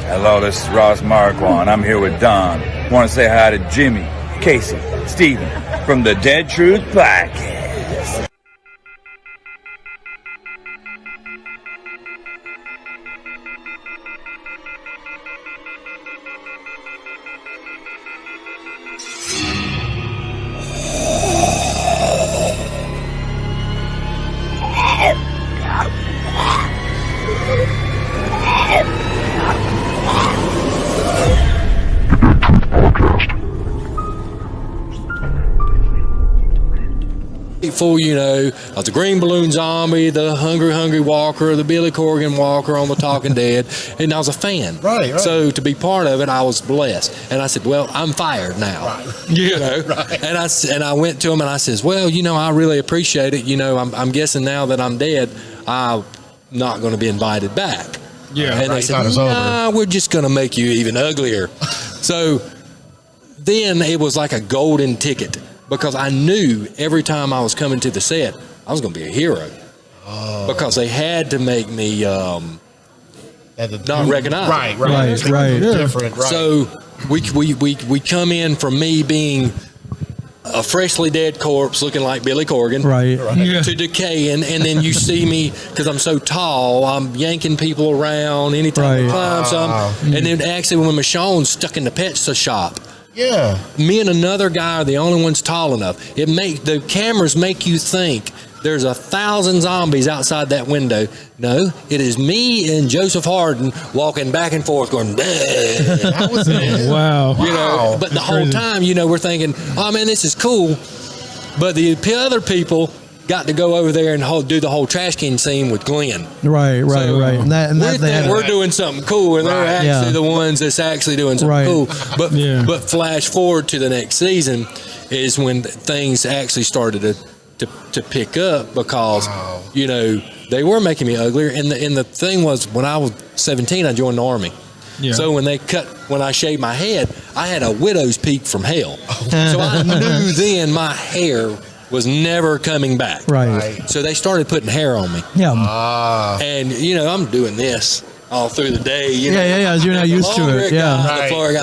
Hello, this is Ross Marquand. I'm here with Don. Want to say hi to Jimmy, Casey, Steven from the Dead Truth Podcast. Before you know, I was the Green Balloon Zombie, the Hungry Walker, the Billy Corgan Walker on the Talking Dead, and I was a fan. Right. So to be part of it, I was blessed. And I said, well, I'm fired now. Right. You know? Right. And I went to him and I says, well, I really appreciate it. I'm guessing now that I'm dead, I'm not going to be invited back. Yeah. And they said, nah, we're just going to make you even uglier. So then it was like a golden ticket. Because I knew every time I was coming to the set, I was going to be a hero. Oh. Because they had to make me not recognizable. Right. Different. Right. So we come in from me being a freshly dead corpse looking like Billy Corgan, to decaying, and then you see me, because I'm so tall, I'm yanking people around anytime I climb something. And then actually when Michonne's stuck in the pet shop, me and another guy are the only ones tall enough. The cameras make you think there's 1,000 zombies outside that window. No, it is me and Joseph Harden walking back and forth going, that was it. Wow. But the whole time, we're thinking, oh man, this is cool. But the other people got to go over there and do the whole trash can scene with Glenn. Right. And we're doing something cool, and they're actually the ones that's actually doing something cool. But flash forward to the next season is when things actually started to pick up, because they were making me uglier. And the thing was, when I was 17, I joined the Army. Yeah. So when I shaved my head, I had a widow's peak from hell. So I knew then my hair was never coming back. Right. So they started putting hair on me. Yeah. And, I'm doing this all through the day. You're not used to it. Yeah.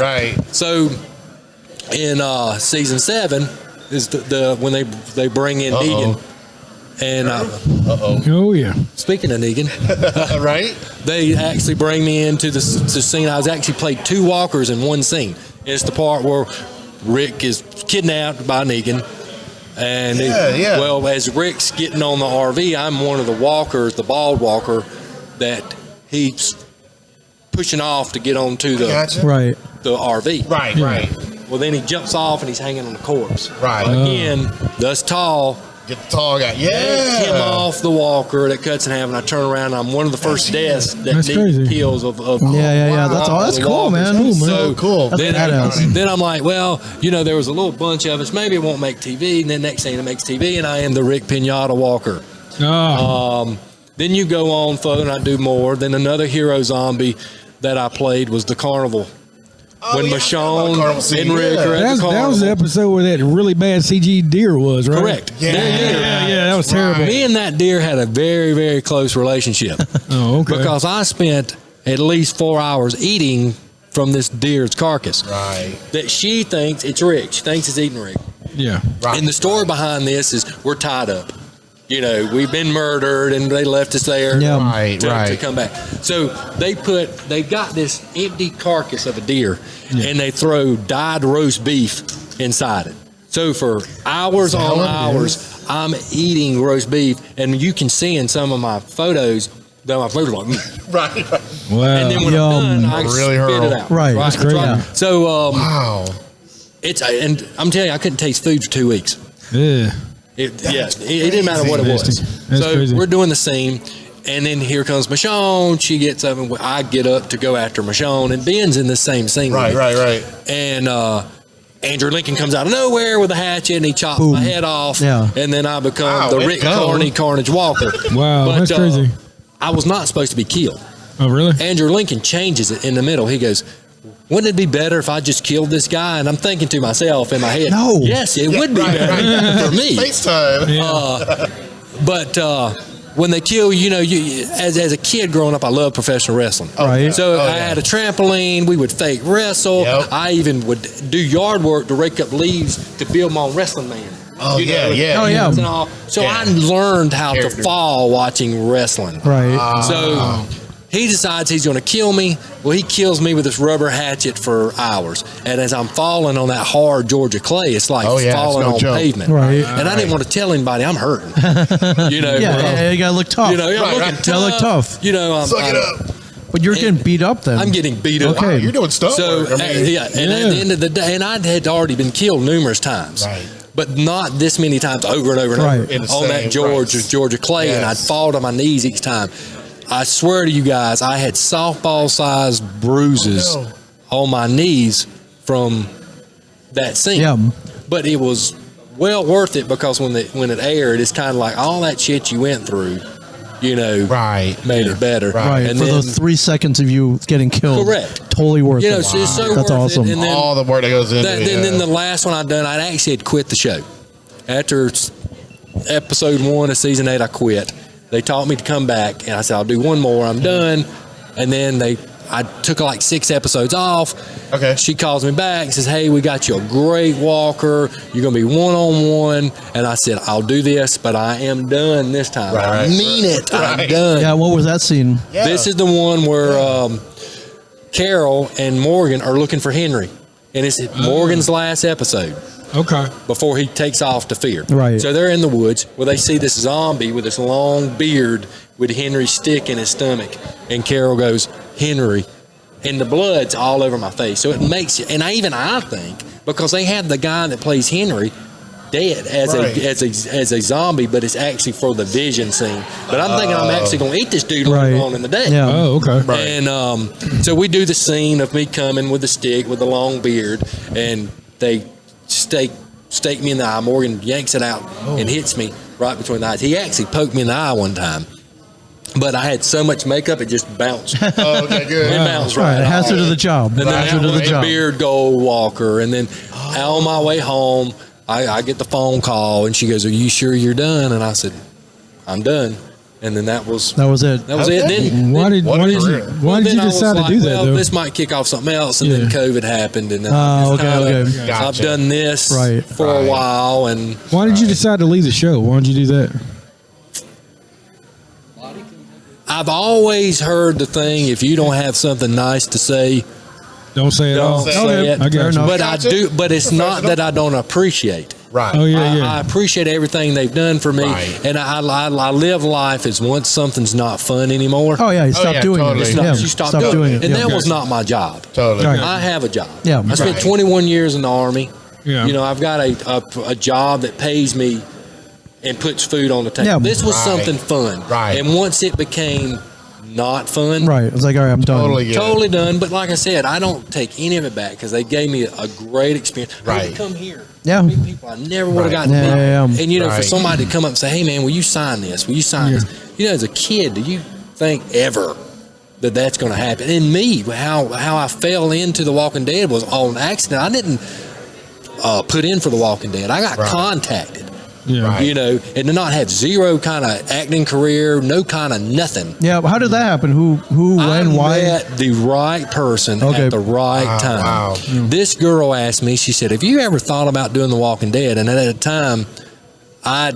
Right. So in season 7 is when they bring in Negan. And speaking of Negan, right? They actually bring me into the scene. I was actually played 2 walkers in one scene. It's the part where Rick is kidnapped by Negan. And well, as Rick's getting on the RV, I'm one of the walkers, the bald walker, that he's pushing off to get onto the RV. Right. Well, then he jumps off and he's hanging on the corpse. Right. Again, thus tall. Get the tall guy. Him off the walker that cuts in half, and I turn around and I'm one of the first deaths that Negan kills of That's cool, man. So cool. Then I'm like, well, there was a little bunch of us. Maybe it won't make TV. And then next thing it makes TV, and I am the Rick Pinata Walker. Then you go on further, and I do more. Then another hero zombie that I played was the Carnival. When Michonne and Rick are at the carnival. That was the episode where that really bad CG deer was, right? Correct. Yeah, that was terrible. Me and that deer had a very, very close relationship. Oh, okay. Because I spent at least 4 hours eating from this deer's carcass. Right. That she thinks it's Rick. She thinks it's eating Rick. Yeah. Right. And the story behind this is we're tied up. We've been murdered and they left us there to come back. So they've got this empty carcass of a deer and they throw dyed roast beef inside it. So for hours on hours, I'm eating roast beef, and you can see in some of my photos that my food's like, right. Wow. And then when I'm done, I really spit it out. Right. That's great. Right. So, wow. And I'm telling you, I couldn't taste food for 2 weeks. Yeah. It didn't matter what it was. So crazy. We're doing the scene, and then here comes Michonne. She gets up, and I get up to go after Michonne, and Ben's in the same scene. Right. And Andrew Lincoln comes out of nowhere with a hatchet, and he chops my head off. Yeah. And then I become the Rick Carnage Walker. Wow, that's crazy. I was not supposed to be killed. Oh, really? Andrew Lincoln changes it in the middle. He goes, wouldn't it be better if I just killed this guy? And I'm thinking to myself in my head, yes, it would be better for me. FaceTime. when they kill, as a kid growing up, I loved professional wrestling. Right. So I had a trampoline. We would fake wrestle. Yep. I even would do yard work to rake up leaves to build my own wrestling man. Oh, yeah. And all. So I learned how to fall watching wrestling. Right. So he decides he's going to kill me. Well, he kills me with this rubber hatchet for hours. And as I'm falling on that hard Georgia clay, it's like falling on pavement. Right. And I didn't want to tell anybody I'm hurting. You gotta look tough. I'm looking tough. Gotta look tough. Suck it up. But you're getting beat up then. I'm getting beat up. Okay. Wow, you're doing stuff. So, and at the end of the day, and I had already been killed numerous times. Right. But not this many times over and over and over In the on that Georgia clay, and I'd fall to my knees each time. I swear to you guys, I had softball-sized bruises on my knees from that scene. Yeah. But it was well worth it because when it aired, it's kind of like all that shit you went through, made it better. Right. And for then, those 3 seconds of you getting killed. Correct. Totally worth it. So it's so That's worth awesome. it. And then, all the work that goes into it. Then the last one I done, I actually had quit the show. After episode 1 of season 8, I quit. They taught me to come back, and I said, I'll do one more. I'm done. And then I took like 6 episodes off. Okay. She calls me back and says, hey, we got you a great walker. You're going to be one-on-one. And I said, I'll do this, but I am done this time. I mean it. I'm done. Yeah, what was that scene? Yeah. This is the one where Carol and Morgan are looking for Henry. And it's Morgan's last episode. Okay. Before he takes off to fear. Right. So they're in the woods where they see this zombie with this long beard with Henry's stick in his stomach. And Carol goes, Henry. And the blood's all over my face. So it makes it, and I think, because they have the guy that plays Henry dead as a zombie, but it's actually for the vision scene. But I'm thinking I'm actually going to eat this dude later on in the day. Yeah. Oh, okay. Right. And so we do the scene of me coming with the stick with the long beard, and they stake me in the eye. Morgan yanks it out and hits me right between the eyes. He actually poked me in the eye one time, but I had so much makeup it just bounced. Oh, okay, good. It bounced right. Hazard to the job. And then Hazard to the job. beard gold walker, and then on my way home, I get the phone call, and she goes, "Are you sure you're done?" And I said, "I'm done." And then that was it. That was it. Then Why did you decide to do that? Well, though? this might kick off something else, and then COVID happened, and then okay. I've done this for a while. And why did you decide to leave the show? Why did you do that? I've always heard the thing: if you don't have something nice to say, don't say it. Don't say it. I got you. But I do. But it's not that I don't appreciate. Right. Oh I appreciate everything they've done for me, and I live life as once something's not fun anymore. Oh yeah, you stop doing totally. it. It's not, Yeah, you stop doing it. And that was not my job. Totally. Right. I have a job. Yeah. I spent 21 years in the Army. Yeah. I've got a job that pays me and puts food on the table. Yeah. This was something fun. Right. And once it became not fun. Right. It's like, all right, I'm done. Totally done. But like I said, I don't take any of it back because they gave me a great experience. Right. I come here. Yeah. Meet people I never would have gotten to meet. Yeah. And for somebody to come up and say, hey man, will you sign this? Will you sign this? As a kid, do you think ever that that's going to happen? And me, how I fell into The Walking Dead was on accident. I didn't put in for The Walking Dead. I got contacted. Yeah. Right. And to not have zero kind of acting career, no kind of nothing. Yeah. How did that happen? Who, when, why? I met the right person at the right time. Wow. This girl asked me, she said, have you ever thought about doing The Walking Dead? And at the time, I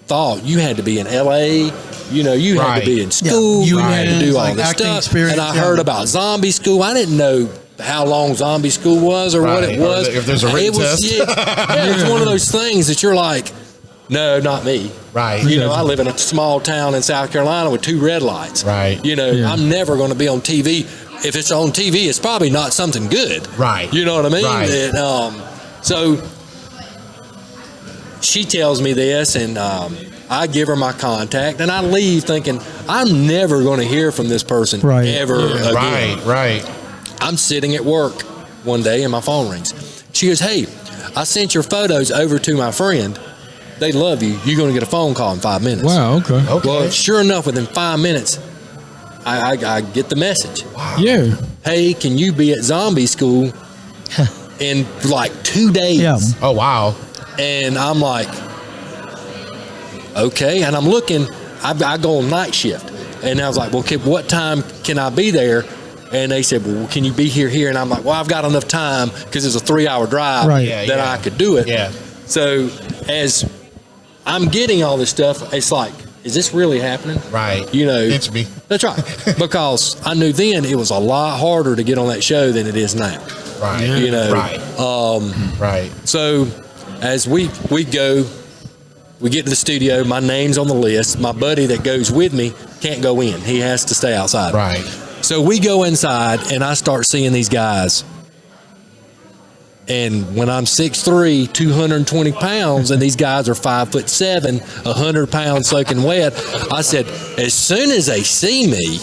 thought you had to be in LA, you had to be in school, you had to do all this stuff. And I heard about zombie school. I didn't know how long zombie school was or what it was. If there's a written test. It's one of those things that you're like, no, not me. Right. I live in a small town in South Carolina with 2 red lights. Right. I'm never going to be on TV. If it's on TV, it's probably not something good. Right. You know what I mean? Right. And, so she tells me this, and I give her my contact, and I leave thinking I'm never going to hear from this person ever again. Right. I'm sitting at work one day, and my phone rings. She goes, hey, I sent your photos over to my friend. They love you. You're going to get a phone call in 5 minutes. Wow. Okay. Well, sure enough, within 5 minutes, I get the message. Wow. Yeah. Hey, can you be at zombie school in like 2 days? Yeah. Oh, wow. And I'm like, okay. And I'm looking. I go on night shift. And I was like, well, what time can I be there? And they said, well, can you be here? And I'm like, well, I've got enough time because it's a 3-hour drive that I could do it. Yeah. So as I'm getting all this stuff, it's like, is this really happening? Right. You know. It's me. That's right. Because I knew then it was a lot harder to get on that show than it is now. Right. You know. Right. Right. So as we go, we get to the studio, my name's on the list. My buddy that goes with me can't go in. He has to stay outside. Right. So we go inside, and I start seeing these guys. And when I'm 6'3", 220 pounds, and these guys are 5'7", 100 pounds soaking wet, I said, as soon as they see me,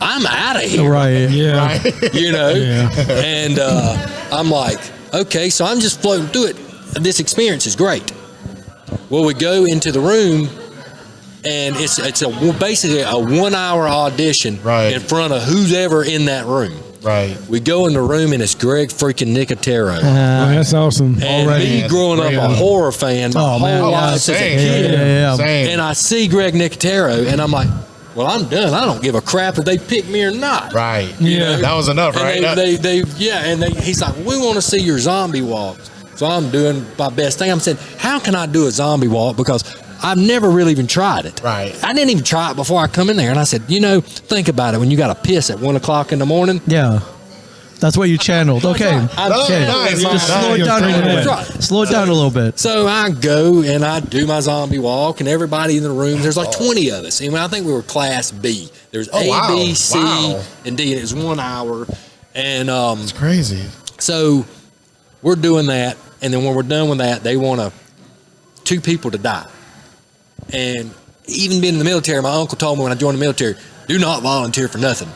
I'm out of here. Right. Yeah. Right. You know? Yeah. And I'm like, okay, so I'm just floating through it. This experience is great. Well, we go into the room, and it's basically a 1-hour audition in front of who's ever in that room. Right. We go in the room, and it's Greg freaking Nicotero. That's awesome. And me growing up a horror fan my whole life as a kid. Same. And I see Greg Nicotero, and I'm like, well, I'm done. I don't give a crap if they pick me or not. Right. You know? That was enough, And right? He's like, we want to see your zombie walks. So I'm doing my best thing. I'm saying, how can I do a zombie walk? Because I've never really even tried it. Right. I didn't even try it before I come in there. And I said, think about it. When you got to piss at 1 o'clock in the morning. Yeah. That's what you channeled. Okay. Okay. Nice. Just slow it down a little bit. Right. Slow it down a little bit. So I go and I do my zombie walk, and everybody in the room, there's like 20 of us. And I think we were class B. There's A, B, C, and D, and it was 1 hour. And it's crazy. So we're doing that, and then when we're done with that, they want 2 people to die. And even being in the military, my uncle told me when I joined the military, do not volunteer for nothing.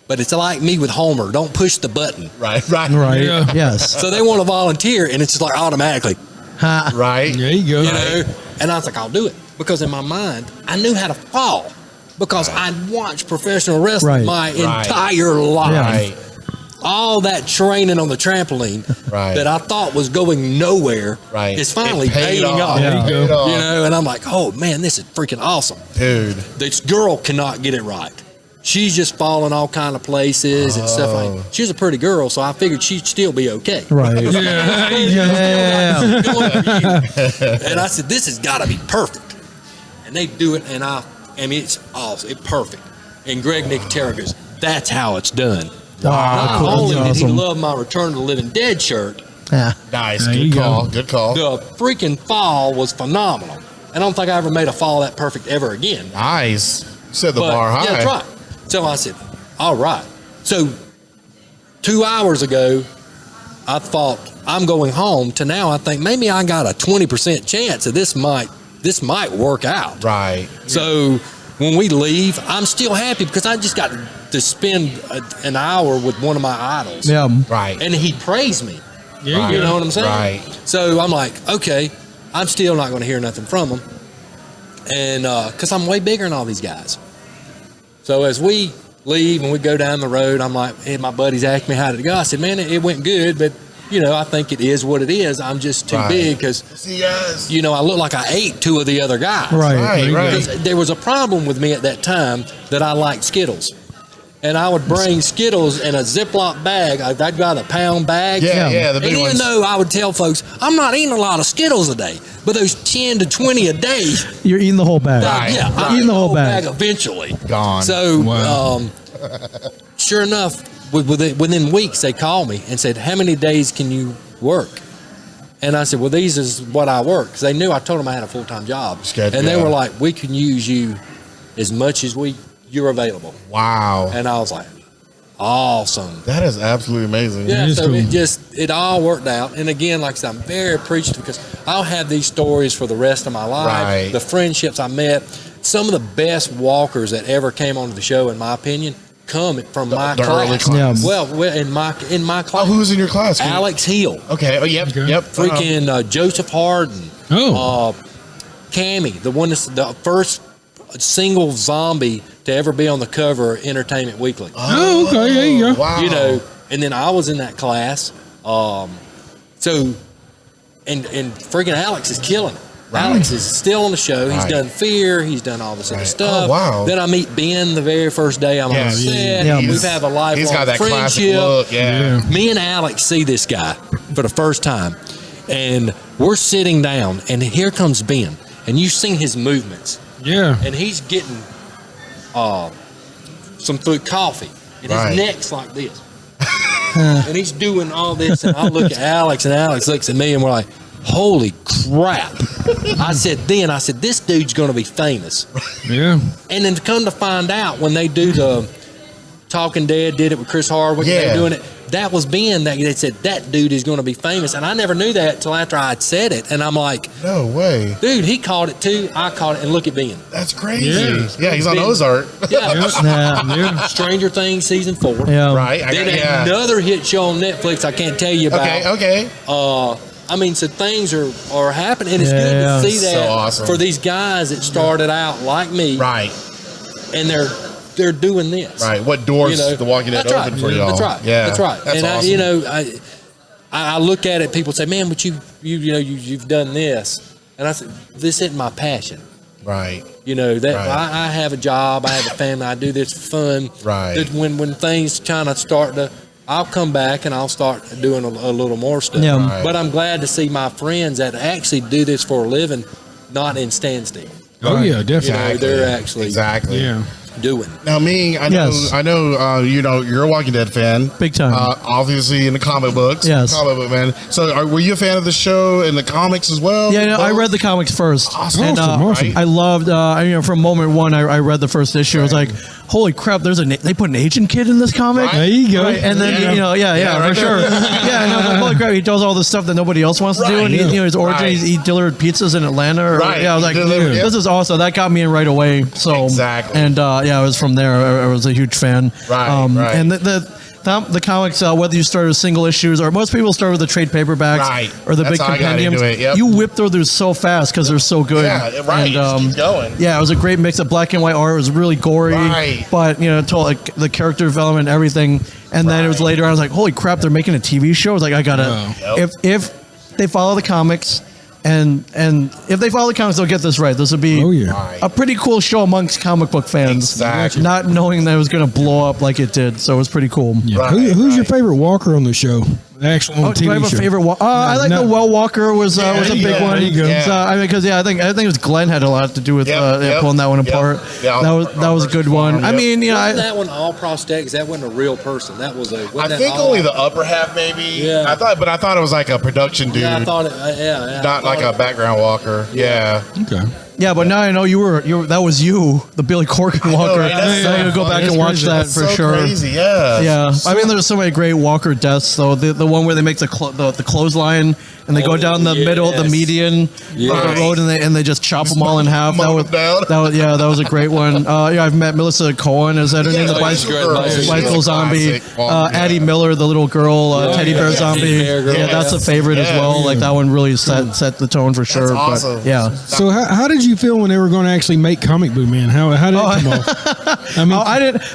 But it's like me with Homer. Don't push the button. Right. Yeah. Yes. So they want to volunteer, and it's just like automatically. Right. There you go. You know? And I was like, I'll do it. Because in my mind, I knew how to fall. Because I'd watched professional wrestling my entire life. Right. All that training on the trampoline that I thought was going nowhere is finally paying off. Yeah. You know, and I'm like, oh, man, this is freaking awesome. Dude. This girl cannot get it right. She's just falling all kind of places and stuff like that. She was a pretty girl, so I figured she'd still be okay. Right. Yeah. And I said, this has got to be perfect. And they do it, and I mean, it's awesome. It's perfect. And Greg Nicotero goes, that's how it's done. Not only did he love my Return to the Living Dead shirt. Nice. Good call. Good call. The freaking fall was phenomenal. And I don't think I ever made a fall that perfect ever again. Nice. You set the bar high. Yeah, that's right. So I said, all right. So 2 hours ago, I thought I'm going home to now I think maybe I got a 20% chance that this might work out. Right. So when we leave, I'm still happy because I just got to spend an hour with one of my idols. Yeah. Right. And he praised me. Right. You know what I'm saying? Right. So I'm like, okay, I'm still not going to hear nothing from him. And because I'm way bigger than all these guys. So as we leave and we go down the road, I'm like, hey, my buddies asked me how did it go. I said, man, it went good, but I think it is what it is. I'm just too big because, I look like I ate 2 of the other guys. Right. Because there was a problem with me at that time that I liked Skittles. And I would bring Skittles in a Ziploc bag. I'd got a pound bag. Yeah, the big and even though I would tell folks, I'm not eating a lot of Skittles a day, but those 10 to 20 a day. You're eating the whole bag. I'm eating the whole bag eventually. Gone. So, sure enough, within weeks, they called me and said, how many days can you work? And I said, well, these is what I work. Because they knew I told them I had a full-time job. And they were like, we can use you as much as you're available. Wow. And I was like, awesome. That is absolutely amazing. Yeah, so it all worked out. And again, like I said, I'm very appreciative because I'll have these stories for the rest of my life. Right. The friendships I met, some of the best walkers that ever came onto the show, in my opinion, come from my class. Early class. Yeah. Well, in my class. Oh, who was in your class? Alex Hill. Okay. Oh, yep. Freaking Joseph Harden. Cammy, the one that's the first single zombie to ever be on the cover of Entertainment Weekly. Oh, okay, there you go. Wow. And then I was in that class. So, and freaking Alex is killing it. Alex is still on the show. He's done Fear. He's done all this other stuff. Oh, wow. Then I meet Ben the very first day I'm on set. Yeah. We've had a lifelong He's got that classic friendship. look. Yeah. Me and Alex see this guy for the first time, and we're sitting down, and here comes Ben, and you've seen his movements. Yeah. And he's getting some food, coffee, and his neck's like this. And he's doing all this, and I look at Alex, and Alex looks at me, and we're like, holy crap. I said, this dude's going to be famous. Yeah. And then to come to find out, when they do the Talking Dead, did it with Chris Hardwick, they're doing it, that was Ben, that they said, that dude is going to be famous. And I never knew that until after I had said it. And I'm like, No way. dude, he caught it too. I caught it. And look at Ben. That's crazy. Yeah. He's on Ben. Ozark. Yeah. Stranger Things season 4. Yeah. Right. Then another hit show on Netflix I can't tell you about. Okay. I mean, so things are happening. And it's good to see that So awesome. for these guys that started out like me. Right. And they're doing this. Right. What doors The Walking Dead That's opened for y'all? That's right. Yeah. That's right. That's and awesome. I look at it. People say, "Man, but you've done this," and I said, "This isn't my passion." Right. I have a job. I have a family. I do this for fun. Right. That when things kind of start to, I'll come back and I'll start doing a little more stuff. Yeah. Right. But I'm glad to see my friends that actually do this for a living, not in standstill. Oh, yeah, definitely. They're actually Yeah. doing. Now, Ming, I know, you're a Walking Dead fan, Big time. obviously in the comic books, Yes. comic book man. So, were you a fan of the show and the comics as well? Yeah, I Both? read the comics first. Awesome. And, Awesome. I loved, from moment one, I read the first issue. I was like, holy crap, they put an Asian kid in this comic? Right. There you go. Right, and then, right for sure. Holy crap, he does all this stuff that nobody else wants to do. And his origin, he delivered pizzas in Atlanta. Right. Yeah, I was like, Delivered, this is awesome. That got me in right away. So, Exactly. And, I was from there. I was a huge fan. Right, right. And the comics, whether you start with single issues or most people start with the trade paperbacks Right. or the That's big how I got into compendiums, it, yep. you whip through those so fast because they're so good. Yeah, right. And, Just keep going. Yeah, it was a great mix of black and white art. It was really gory, Right. but the character development, everything. And then it was later. I was like, holy crap, they're making a TV show. I was like, I gotta. Yep. If they follow the comics. And if they follow the comics, they'll get this right. This would be Right. a pretty cool show amongst comic book fans. Exactly. Not knowing that it was going to blow up like it did. So it was pretty cool. Yeah. Right, Who's your right. favorite walker on the show? The actual on Do I TV have show? a favorite? I like the Well Walker was a big one. there you go. Yeah. So, I mean, because I think it was Glenn had a lot to do with pulling that one apart. Yeah, that was a good one. Yep. I mean, Wasn't that one all prosthetics? That wasn't a real person. That was a. I think only the upper half, maybe. Yeah. I thought it was like a production dude, Yeah, I thought it. not like a background walker. Yeah. Okay. Yeah, but now I know you were that was you, the Billy Corgan Walker. right? That's So so you go back funny. and watch That's that That's for so sure. crazy. Yeah. Yeah, I mean, there's so many great Walker deaths. Though the one where they make the clothesline and they go down the middle, the median of the road, and they just chop them all in half. Mow them down. That was a great one. I've met Melissa Cohen. Is that her name? The Bicycle bicycle zombie. Classic. Addie Miller, the little girl, teddy bear zombie. Teddy bear girl. Yeah, that's a favorite as well. Like that one really set the tone for sure. awesome. But yeah. So how did you feel when they were going to actually make Comic Book Man? How did it come off? I mean,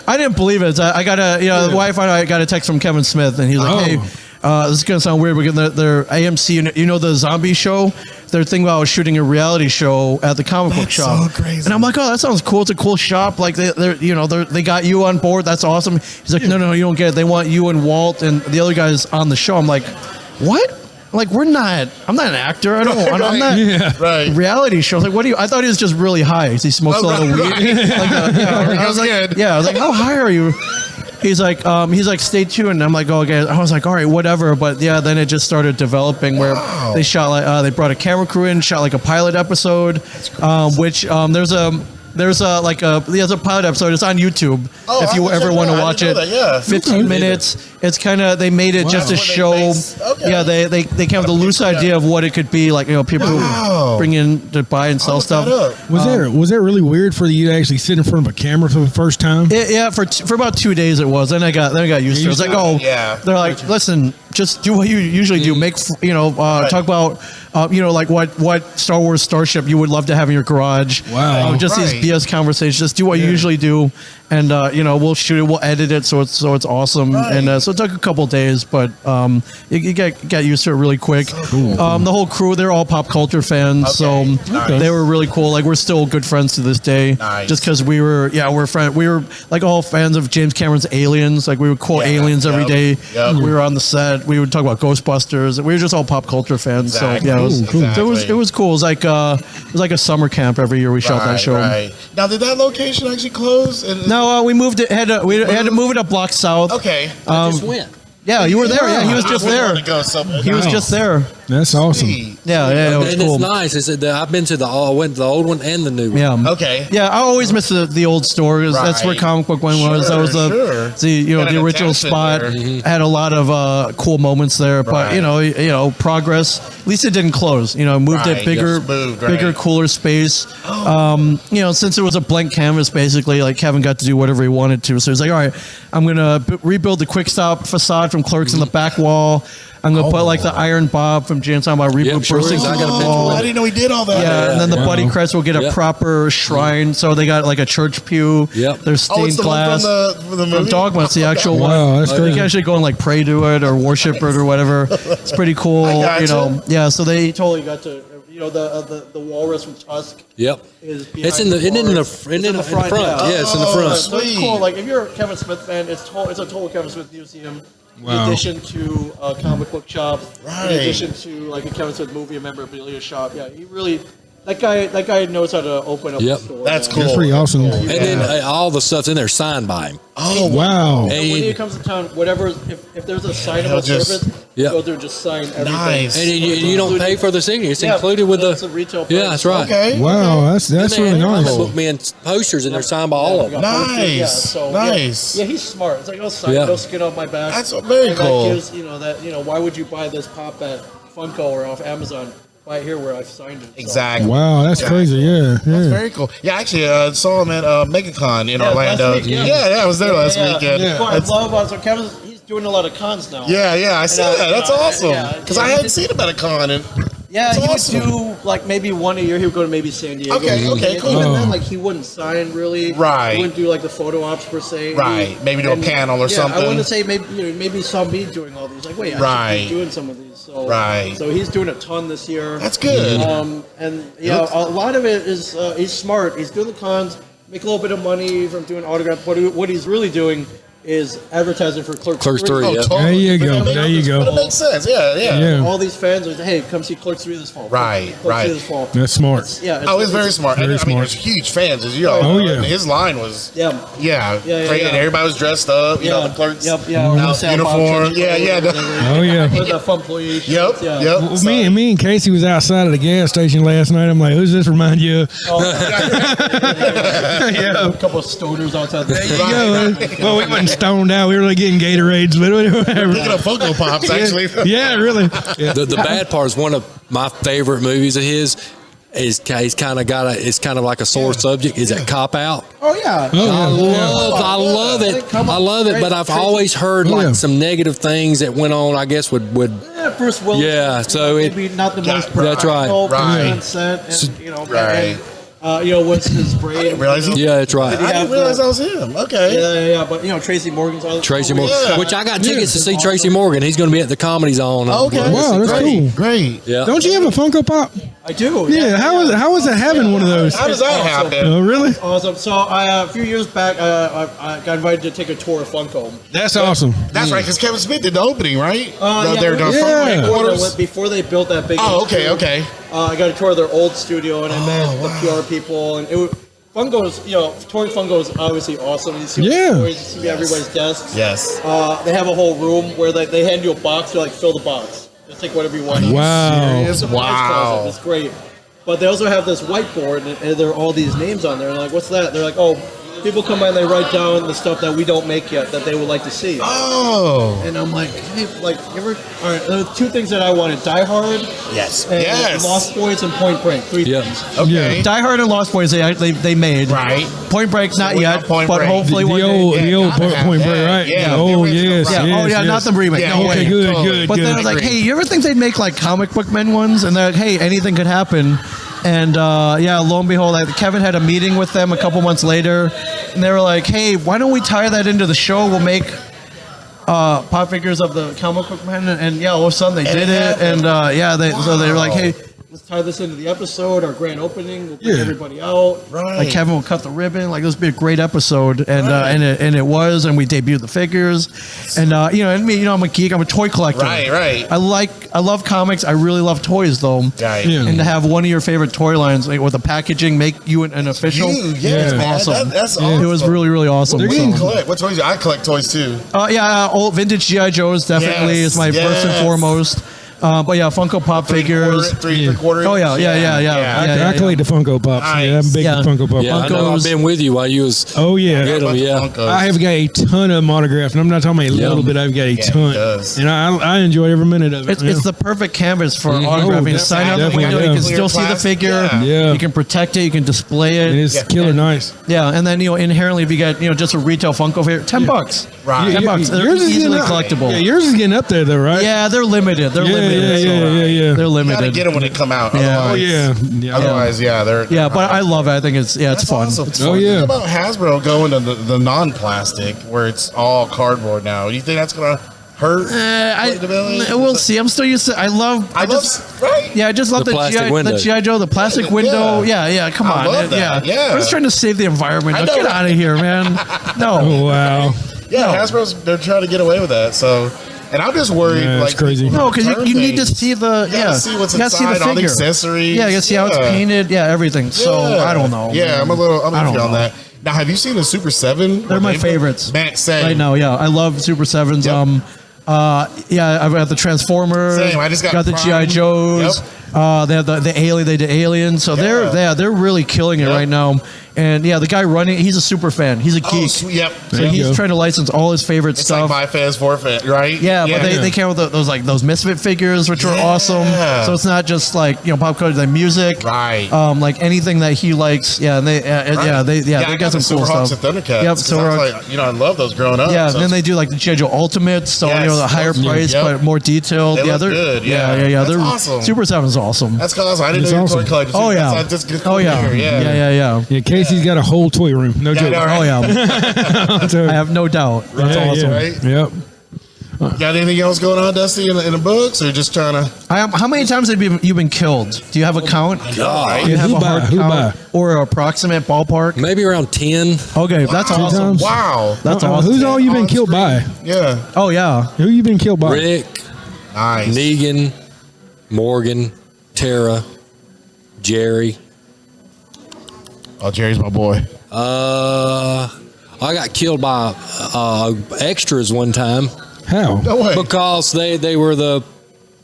I didn't believe it. I got the wife. I got a text from Kevin Smith, and he's like, "Hey, this is gonna sound weird, but their AMC, the zombie show, they're thinking about shooting a reality show at the comic book shop." so crazy. And I'm like, "Oh, that sounds cool. It's a cool shop. Like they got you on board. That's awesome." He's like, "No, you don't get it. They want you and Walt and the other guys on the show." I'm like, "What?" Like I'm not an actor. I'm not Right. reality shows. Like, what do you? I thought he was just really high. He smokes a lot of weed. I was like, how high are you? He's like, stay tuned. I'm like, oh, okay. I was like, all right, whatever. But yeah, then it just started developing where they shot they brought a camera crew in, shot like a pilot episode, which there's a pilot episode. It's on YouTube if you ever want to watch it. 15 minutes. It's kind of they made it just to show. Yeah, they came with a loose idea of what it could be like. People who bring in to buy and sell stuff. was that really weird for you to actually sit in front of a camera for the first time? Yeah, for about 2 days it was. Then I got used to it. I was like, oh, Yeah. They're like, listen, just do what you usually do. Make talk about like what Star Wars starship you would love to have in your garage. Wow. Just these BS conversations. Just do what you usually do, and we'll shoot it. We'll edit it so it's awesome. Right. And so it took a couple days, but you get used to it really quick. So cool. The whole crew, they're all pop culture fans, so Nice. they were really cool. Like we're still good friends to this day. Nice. Just because we were like all fans of James Cameron's Aliens. Like we would quote Aliens every day. Yep. We were on the set. We would talk about Ghostbusters. We were just all pop culture fans. Exactly. So yeah, Cool. it was cool. It was like a summer camp every year. We shot that show. Right. Now, did that location actually close? No, we moved it. We had to move it a block south. Okay. I just went. Yeah, you were there. Yeah, he was just there. He was just there. That's awesome. Yeah, it was And cool. it's nice. Is that I've been to I went to the old one and the new one. Yeah. Okay. Yeah, I always miss the old store. That's where Right. Comic Book One was. That was Sure. the original attachment spot. there. Had a lot of cool moments there. But Right. progress. At least it didn't close. Moved Right. it bigger, Just moved, right. bigger, cooler space. Since it was a blank canvas, basically, like Kevin got to do whatever he wanted to. So he's like, all right, I'm gonna rebuild the Quick Stop facade from Clerks in the back wall. I'm gonna put like the Iron Bob from James talking about reboot sure bursting is. through I got a the picture wall. I didn't know he did all that. Yeah, and then the Wow. Buddy Crest will get a Yep. proper shrine. So they got like a church pew. Yep. There's stained Oh, it's the glass. one from the From movie? Dogma, it's the actual Wow, one. that's You crazy. can actually go and like pray to it or worship it or whatever. It's pretty cool. I gotcha. Yeah. So they totally got to the walrus from Tusk. Yep. Is It's in the front. Yeah, it's in the front. So it's Sweet. cool. Like if you're a Kevin Smith fan, it's a total Kevin Smith museum. In Wow. addition to a comic book shop, Right. in addition to like a Kevin Smith movie, a memorabilia shop. Yeah, he really that guy knows how to open up Yep. a store. That's man. cool. That's pretty awesome. And then all the stuff's in there signed by him. Oh, Wow. And when he And, comes to town, whatever, if there's a signable He'll just- service, Yep. go through and just sign everything. Nice. you don't pay for the signature. It's Yeah, included with that's the a retail price. Yeah, that's right. Okay. Wow, that's And they really have nice. comic book man posters and they're signed by all of them. Nice. Nice. Yeah, he's smart. It's like, I'll sign Yeah. no skin off my back. That's very And cool. That gives, why would you buy this pop at Funko or off Amazon? Buy it here where I've signed it. So. Exactly. Wow, that's crazy. Yeah, That's yeah. very cool. Yeah, actually, saw him at MegaCon in Yeah, Orlando. last week, yeah. Yeah, I was there last weekend. Yeah. I That's- love so Kevin's he's doing a lot of cons now. Yeah, I see And, that. That's awesome. Because I he hadn't did- seen him at a con. And Yeah, That's he awesome. would do like maybe one a year. He would go to maybe San Diego. Okay, And cool. Even then, Oh. like he wouldn't sign really. Right. He wouldn't do like the photo ops per se. Right. Maybe do a panel or yeah, something. I wouldn't say maybe saw me doing all these. Like, wait, I Right. should be doing some of these. So Right. So he's doing a ton this year. That's good. And a lot of it is he's smart. He's doing the cons, make a little bit of money from doing autographs. But what he's really doing is advertising for Clerks 3. Yeah. There you go. But There you go. But it makes sense. Yeah. Yeah. All these fans are, hey, come see Clerks 3 this fall. Right, Clerks 3 right. this fall. That's smart. Yeah. Oh, it's very smart. Very I mean, smart. there's huge fans, as you know. Oh, yeah. And his line was, Yeah. yeah, Yeah, great. yeah. And everybody was dressed up. You know, the clerks. Yep. Yeah. Out Sound uniform. box, Yeah. Oh, yeah. With the fun employee. Yep. Yeah. Yep. Well, me and Casey was outside of the gas station last night. I'm like, who's this remind you of? Yeah. A couple of stoners outside the There you go. Well, we wasn't stoned out. We were like getting Gatorades, but whatever. Speaking of Funko Pops, actually. Yeah, really. Yeah. The bad part is one of my favorite movies of his. He's kind of got it's kind of like a sore subject. Is that Cop Out? Oh yeah. I love it. I love it. But I've always heard Oh, yeah. like some negative things that went on. I guess would Yeah, Bruce Willis. Yeah, so it- maybe not the most That's right. professional Right. on set, and Right. and, what's his brain? I didn't realize he- yeah, that's right. I didn't realize that was him. Okay. Yeah, but Tracy Morgan's on Tracy oh, Morgan, Yeah. which I got tickets to see Tracy Morgan. He's going to be at the Comedy Zone. Okay. Wow, that's great. cool. Great. Yeah. Don't you have a Funko Pop? I do. Yeah. How was it having one of those? How does that happen? Oh, really? Awesome. So a few years back, I got invited to take a tour of Funko. That's awesome. That's right, because Kevin Smith did the opening, right? Yeah, They're doing yeah. Funko headquarters. Before they built that big. Oh, HQ, okay. I got a tour of their old studio, and I met wow. the PR people, and Funko's, touring Funko is obviously awesome. You see Yeah. toys, you see everybody's desks. Yes. They have a whole room where they hand you a box. They're like, fill the box. Just take whatever you want. Wow. Serious? It's a nice Wow. closet. It's great. But they also have this whiteboard, and there are all these names on there. And I'm like, what's that? They're like, oh, people come by and they write down the stuff that we don't make yet that they would like to see. Oh. And I'm like, hey, like, all right, there are 2 things that I wanted: Die Hard, Yes. and Yes. Lost Boys, and Point Break. 3 things. Okay. Die Hard and Lost Boys, they made. Right. Point Break, not we yet, got Point but Break. hopefully one day. the old gotta have Point Break, that. right? Yeah, Oh, the original, yes, right. Yeah, yes, not yes. the remake. Yeah, no okay, way. good, Totally. good, But good. then I was like, Agree. hey, you ever think they'd make like comic book men ones? And they're like, hey, anything could happen. And lo and behold, Kevin had a meeting with them a couple months later, and they were like, hey, why don't we tie that into the show? We'll make pop figures of the comic book men. And all of a sudden they did it. And so they were like, hey, let's tie this into the episode, our grand opening. We'll bring everybody out. Right. Like Kevin will cut the ribbon. Like this would be a great episode, and it was. And we debuted the figures, and and me, I'm a geek. I'm a toy collector. Right. I love comics. I really love toys though. Right. Yeah. And to have one of your favorite toy lines with the packaging make you an official. Yes, it's man. awesome. That's awesome. It was really, really awesome. What do So- you collect? What toys? I collect toys too. old vintage GI Joes definitely Yes, is my first and yes. foremost. But Funko Pop figures. 3/4. Oh yeah. I collect the Funko Pops. Nice. Yeah, I'm big Yeah. Funko Pop. Yeah, I know. I've Funkos. been with you while you was. Oh yeah. Get 'em, yeah. Funkos. I have got a ton of them autographed, and I'm not talking about a little bit. I've got a he ton, does. and I enjoy every minute of it. It's the perfect canvas for autographing. You sign out the definitely, window, you yeah. can still see the Plastic, figure. Yeah. You can protect it. You can display and it. it's killer nice. Yeah, and then inherently, if you get just a retail Funko figure, $10. Right. $10. They're Yours is easily getting up- collectible. Yeah, yours is getting up there though, right? Yeah, they're limited. They're limited. so yeah. They're You gotta limited. get them when they come out. Yeah. Oh Otherwise, yeah. Otherwise, they're. Yeah, but I love it. I think it's That's fun. awesome. It's Oh, fun. yeah. Think about Hasbro going to the non-plastic where it's all cardboard now. Do you think that's gonna hurt? We'll see. I'm still used to. I love. right. Yeah, I just love The the plastic GI, window. the GI Joe, the plastic window. Yeah. Come I on, love that. Yeah. We're just trying to save the environment. I Now, know. get out of here, man. No. Oh wow. Yeah, No. Hasbro's they're trying to get away with that. So, and I'm just worried. Yeah, like it's crazy. people No, because return you need to things. see the You gotta see what's you gotta see inside, the all the figure. accessories. Yeah, you gotta see how it's Yeah. painted. Yeah, everything. So Yeah. I don't know. Yeah, man. I'm with I you don't on know. that. Now, have you seen the Super 7? They're my favorites. Man, same. Right now, yeah, I love Super Sevens. Yep. I've got the Transformers. Same, I just got the Prime. GI Joes. Yep. They have the Alien. They did Alien. So they're really killing it Yep. right now. And the guy running, he's a super fan. He's a Oh, geek. sweet. Yep. So There you he's go. trying to license all his favorite It's stuff. like buy fans, forfeit, right? Yeah, but they came with those Misfit figures, which are awesome. Yeah. So it's not just like pop culture, the music, Right. like anything that he likes. Yeah, and they I got some cool Silverhawks stuff. and Thundercats. Yep, 'cause I was Silverhawks. like, I love those growing up. Yeah, so then they do like the GI Joe Ultimates, so Yes, the higher those- price yep. but more detailed. They Yeah, look they're good, Yeah, yeah. That's they're awesome. Super 7 is awesome. That's awesome. I didn't That's know you were awesome. toy collectors. Oh yeah, That's just good. oh yeah, yeah. Yeah, Casey's got a whole toy room. No joke. I know, right? Oh yeah, I have no doubt. That's Yeah, awesome. yeah. Right? Yep. Got anything else going on, Dusty, in the books, or just trying to? How many times have you been killed? Do you have a count? Do you Yeah, have who a by? hard Who count by? or approximate ballpark? Maybe around 10. Okay, that's Wow. awesome. times? Wow. That's awesome. Who's all you been On killed screen. by? Yeah. Oh yeah. Who you been killed by? Rick, Nice. Negan, Morgan, Tara, Jerry. Oh, Jerry's my boy. I got killed by extras one time How? No way. because they were the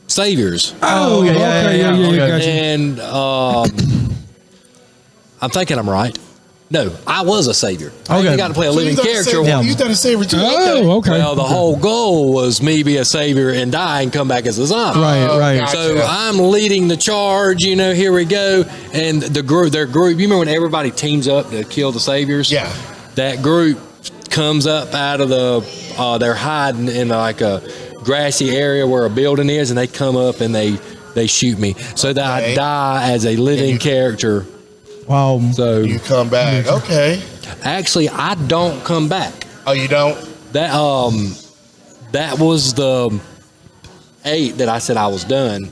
saviors. Oh, yeah, okay, yeah, yeah, okay. gotcha. And I'm thinking I'm right. No, I was a savior. I Okay. got to play a living character. Yeah. You done a savior too. Oh, okay. Well, the whole goal was me be a savior and die and come back as a zombie. Right. gotcha. So I'm leading the charge, here we go. And their group, you remember when everybody teams up to kill the saviors? Yeah. That group comes up out of they're hiding in like a grassy area where a building is, and they come up and they shoot me. So that I Okay. die as a living character. Wow. So You come back. Okay. actually, I don't come back. Oh, you don't? That was the 8 that I said I was done.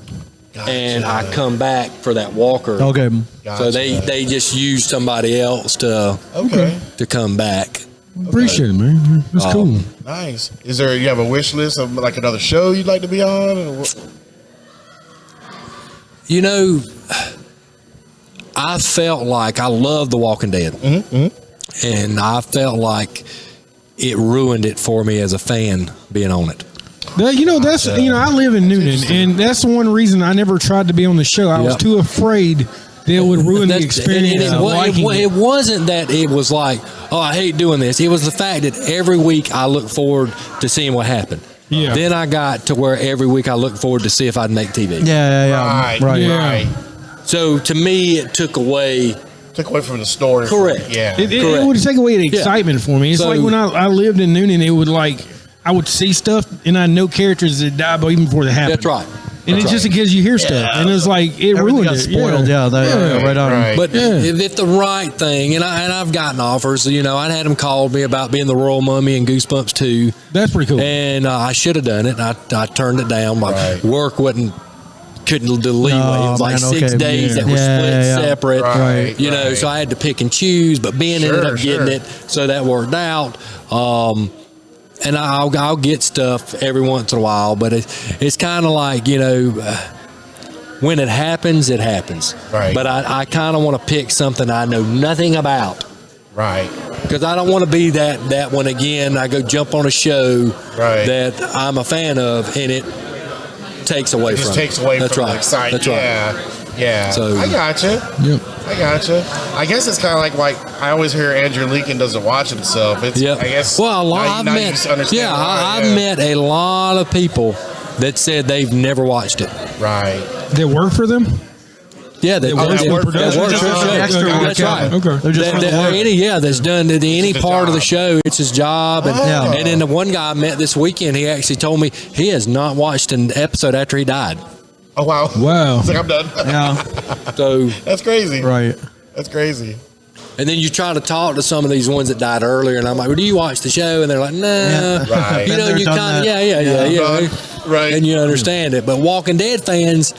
Gotcha. And I come back for that walker. Okay. So they just used somebody else to Okay. come back. Appreciate it, man. That's cool. Nice. Is there? You have a wish list of like another show you'd like to be on? Or what? I felt like I loved The Walking Dead. And I felt like it ruined it for me as a fan being on it. That's I live in Newnan, and that's the one reason I never tried to be on the show. I was Yep. too afraid that would ruin the experience. It wasn't that it was like, oh, I hate doing this. It was the fact that every week I look forward to seeing what happened. Yeah. Then I got to where every week I look forward to see if I'd make TV. Right. So to me, it took away from the story. Correct. Yeah. It would take away the excitement for me. It's like when I lived in Noonan, it would like I would see stuff and I know characters that died even before they happened. That's right. And it's just because you hear stuff, and it's like it ruined got it. Spoiled, right on. Right. But if the right thing, and I've gotten offers, I'd had them call me about being the Royal Mummy and Goosebumps 2. That's pretty cool. And I should have done it. And I turned it down. My work couldn't the leeway. It was like 6 days that were split separate. Right. So I had to pick and choose. But Ben ended up getting it, so that worked out. And I'll get stuff every once in a while, but it's kind of like, when it happens, it happens. Right. But I kind of want to pick something I know nothing about. Right. Because I don't want to be that one again. I go jump on a show that I'm a fan of, and it takes away from it. Takes away from the excitement. That's right. Yeah. So, I gotcha. Yep. I gotcha. I guess it's kind of like I always hear Andrew Lincoln doesn't watch himself. I guess. Well, I've met a lot of people that said they've never watched it. Right. That work for them? Yeah, that work for the show. That's right. Okay. They're just that's done any part of the show. It's his job. And then the one guy I met this weekend, he actually told me he has not watched an episode after he died. Oh, wow. Wow. It's like, I'm done. Yeah. So that's crazy. Right. That's crazy. And then you try to talk to some of these ones that died earlier, and I'm like, well, do you watch the show? And they're like, nah. Yeah. Right. You kind of, yeah. Right. And you understand it. But Walking Dead fans,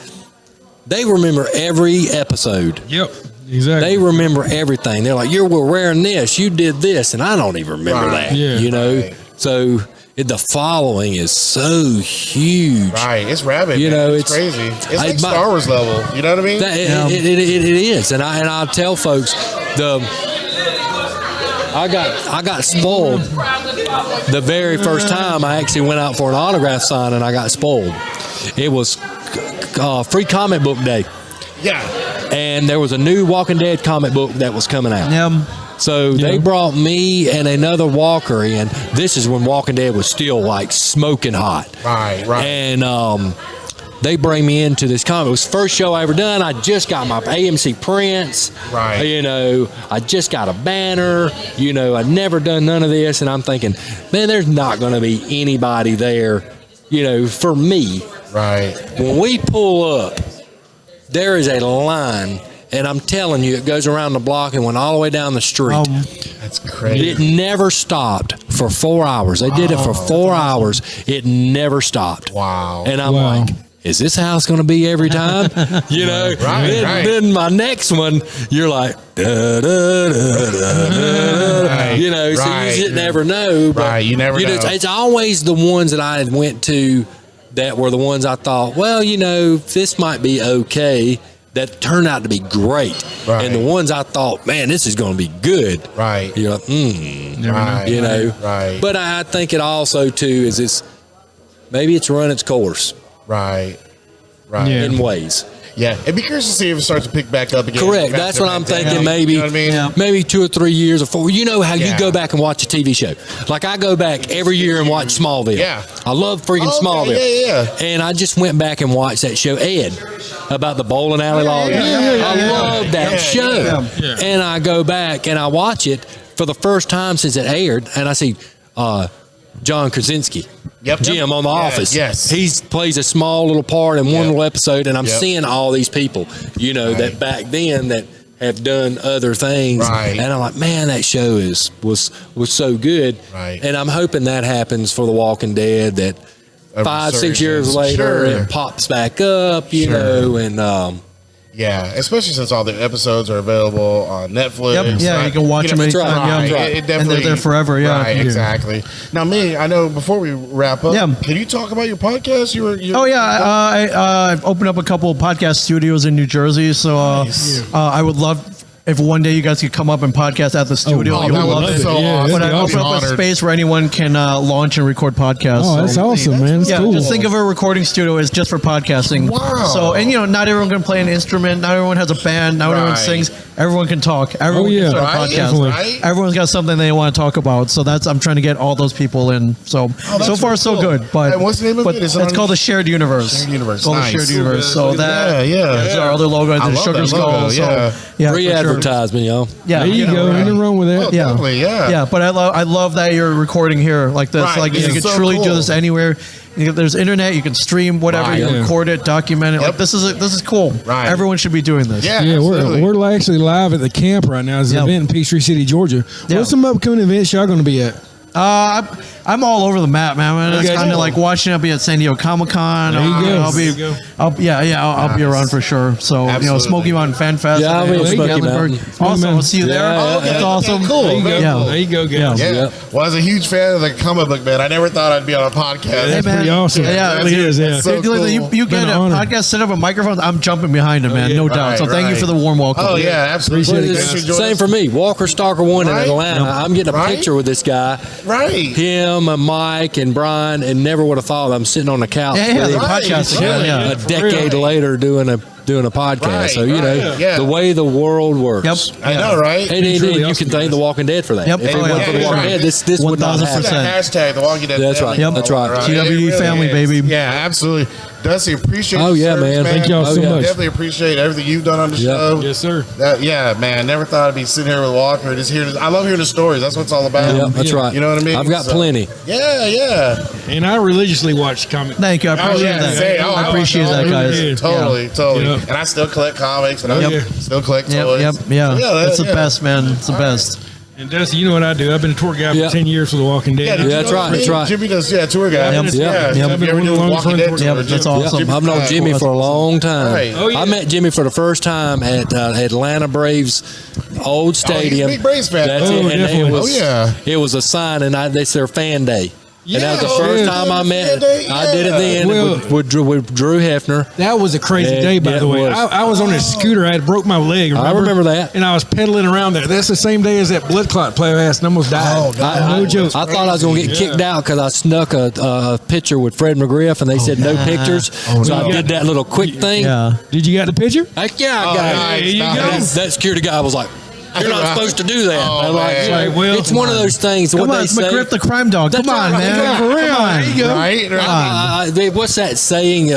they remember every episode. Yep. Exactly. They remember everything. They're like, you were wearing this, you did this, and I don't even remember that. Yeah. So the following is so huge. Right. It's rabid. It's crazy. It's like Star Wars level. You know what I mean? It is. And I tell folks I got spoiled the very first time I actually went out for an autograph sign, and I got spoiled. It was free comic book day. Yeah. And there was a new Walking Dead comic book that was coming out. Yeah. So they brought me and another walker in. This is when Walking Dead was still like smoking hot. Right. And they bring me into this comic. It was the first show I ever done. I just got my AMC prints. Right. I just got a banner. I'd never done none of this. And I'm thinking, man, there's not going to be anybody there, for me. Right. When we pull up, there is a line. And I'm telling you, it goes around the block and went all the way down the street. That's crazy. It never stopped for 4 hours. They did it for 4 hours. It never stopped. Wow. And I'm like, is this how it's going to be every time? Then my next one, you're like, da, da, da, da, da. So you just never know. But you never know. It's always the ones that I went to that were the ones I thought, well, this might be okay. That turned out to be great. Right. And the ones I thought, man, this is going to be good. Right. You're like, Right. But I think it also, too, is this, maybe it's run its course. Right. In ways. Yeah. It'd be curious to see if it starts to pick back up again. Correct. That's what I'm thinking. Maybe, you know what I mean? Yeah. Maybe 2 or 3 years or 4. You know how you go back and watch a TV show. Like I go back every year and watch Smallville. Yeah. I love freaking Smallville. Yeah. And I just went back and watched that show, Ed, about the bowling alley law. I love that show. Yeah. And I go back and I watch it for the first time since it aired, and I see John Krasinski. Jim on The Office. Yes. He plays a small little part in one little episode, and I'm seeing all these people, that back then that have done other things. Right. And I'm like, man, that show was so good. Right. And I'm hoping that happens for The Walking Dead, that 5-6 years later it pops back up, you know, and yeah, especially since all the episodes are available on Netflix. Yep. Yeah, you can watch them anytime. It definitely, and they're there forever. Yeah, right, exactly. Now, Ming, I know before we wrap up, can you talk about your podcast? I've opened up a couple of podcast studios in New Jersey, so I would love if one day you guys could come up and podcast at the studio, you would love it. So awesome. But I open up a space where anyone can launch and record podcasts. Oh, that's awesome, man. That's cool. Just think of a recording studio as just for podcasting. Wow. So, and not everyone can play an instrument. Not everyone has a band. Not everyone sings. Everyone can talk. Everyone can start a podcast. Right? Everyone's got something they want to talk about. So I'm trying to get all those people in. So so far so good. But and what's the name of it? It's called the Shared Universe. Shared Universe. It's called the Shared Universe. So that's our other logo. I The love Sugar that Skull. logo, So Free advertisement, y'all. Yeah, There you go. Nothing wrong with that. Definitely, yeah. But I love that you're recording here like this. Right, Like this you is can so truly do cool. this anywhere. There's internet. You can stream whatever. You can record it, document it. Like this is cool. Right. Everyone should be doing this. Yeah, Yeah, absolutely. we're actually live at the camp right now. It's an event in Peachtree City, Georgia. What's some upcoming events y'all going to be at? I'm all over the map, man. It's kind of like watching. I'll be at San Diego Comic-Con. There you go. I'll be around for sure. So Absolutely. Smoky Mountain Fan Fest. Yeah, I'll be at Smoky Gatlinburg. Mountain. Awesome. I'll see you there. Yeah, That's yeah. awesome. Cool. There you go. Yeah. There you go, guys. Yeah. Yep. Well, I was a huge fan of the comic book, man. I never thought I'd be on a podcast. That's man. pretty awesome. Yeah, it is. Yeah. so cool. You get Been a an honor. podcast set up with microphones. I'm jumping behind it, man. yeah. No doubt. So thank you for the warm welcome. Oh, yeah, absolutely. Appreciate it, Thanks guys. for joining Same us. for me. Walker Stalker 1 in Right? Atlanta. I'm getting a Right? picture with this guy. Right. Him, Mike, and Brian, and never would have thought I'm sitting on the couch Yeah, with the him podcasting. Yeah. a decade later doing a podcast. Right, So yeah. the way the world works. Yep. I know, right? And Truly you awesome, can thank The Walking Dead for that. Yep. If it Oh, wasn't yeah. for The Yeah, Walking right. Dead, this would not 1000%. happen. That hashtag, the Walking Dead. That's right. family. Yep. That's right. It TWE really family, is. baby. Yeah, absolutely. Dusty, appreciate Oh, your yeah, service, man. Thank y'all so much. Definitely appreciate everything you've done on the Yep. show. Yes, sir. Yeah, man. Never thought I'd be sitting here with Walker. Just hearing. I love hearing the stories. That's what it's all about. Yeah, that's right. You know what I mean? I've got So- plenty. Yeah. And I religiously watch comic. Thank you. I appreciate that. I appreciate that, guys. Yeah. Totally. Yeah. And I still collect comics, and I Yep. still collect Yep. toys. Yeah. Yeah, It's the best, man. It's the best. And Dusty, you know what I do? I've been a tour guide Yeah. for 10 years for The Walking Dead. did you that's know right, that? that's right. Jimmy does, tour guide. Yep. Yeah. Yep. Have Yep. you ever done Walking Dead tour? Yep, that's awesome. I've known Jimmy for a long time. Right. Oh, yeah. I met Jimmy for the first time at Atlanta Braves old stadium. he's a big Braves fan. That's Oh, it. And definitely. it was a sign, and it's their fan day. And that was the Yeah, first yeah. time I met. Yeah. I did it then Well- with Drew Hefner. That was a crazy Yeah, day, by yeah, the it way. was. I was on a scooter. I had broke my leg. I remember that. And I was pedaling around there. That's the same day as that blood clot play I asked and almost died. Oh, God. No joke. I thought I was going to get kicked out because I snuck a picture with Fred McGriff, and they said no pictures. So I did that little quick thing. Yeah. Did you get the picture? Heck yeah, I got it. nice, There you nice. go. And that security guy was like, "You're not supposed to do that." Oh, I'm like, man. Well, it's one of those things. Come What on, they it's say. McGriff the crime dog. That's Come on, right, man. yeah. For real. There you go. Right. What's that saying?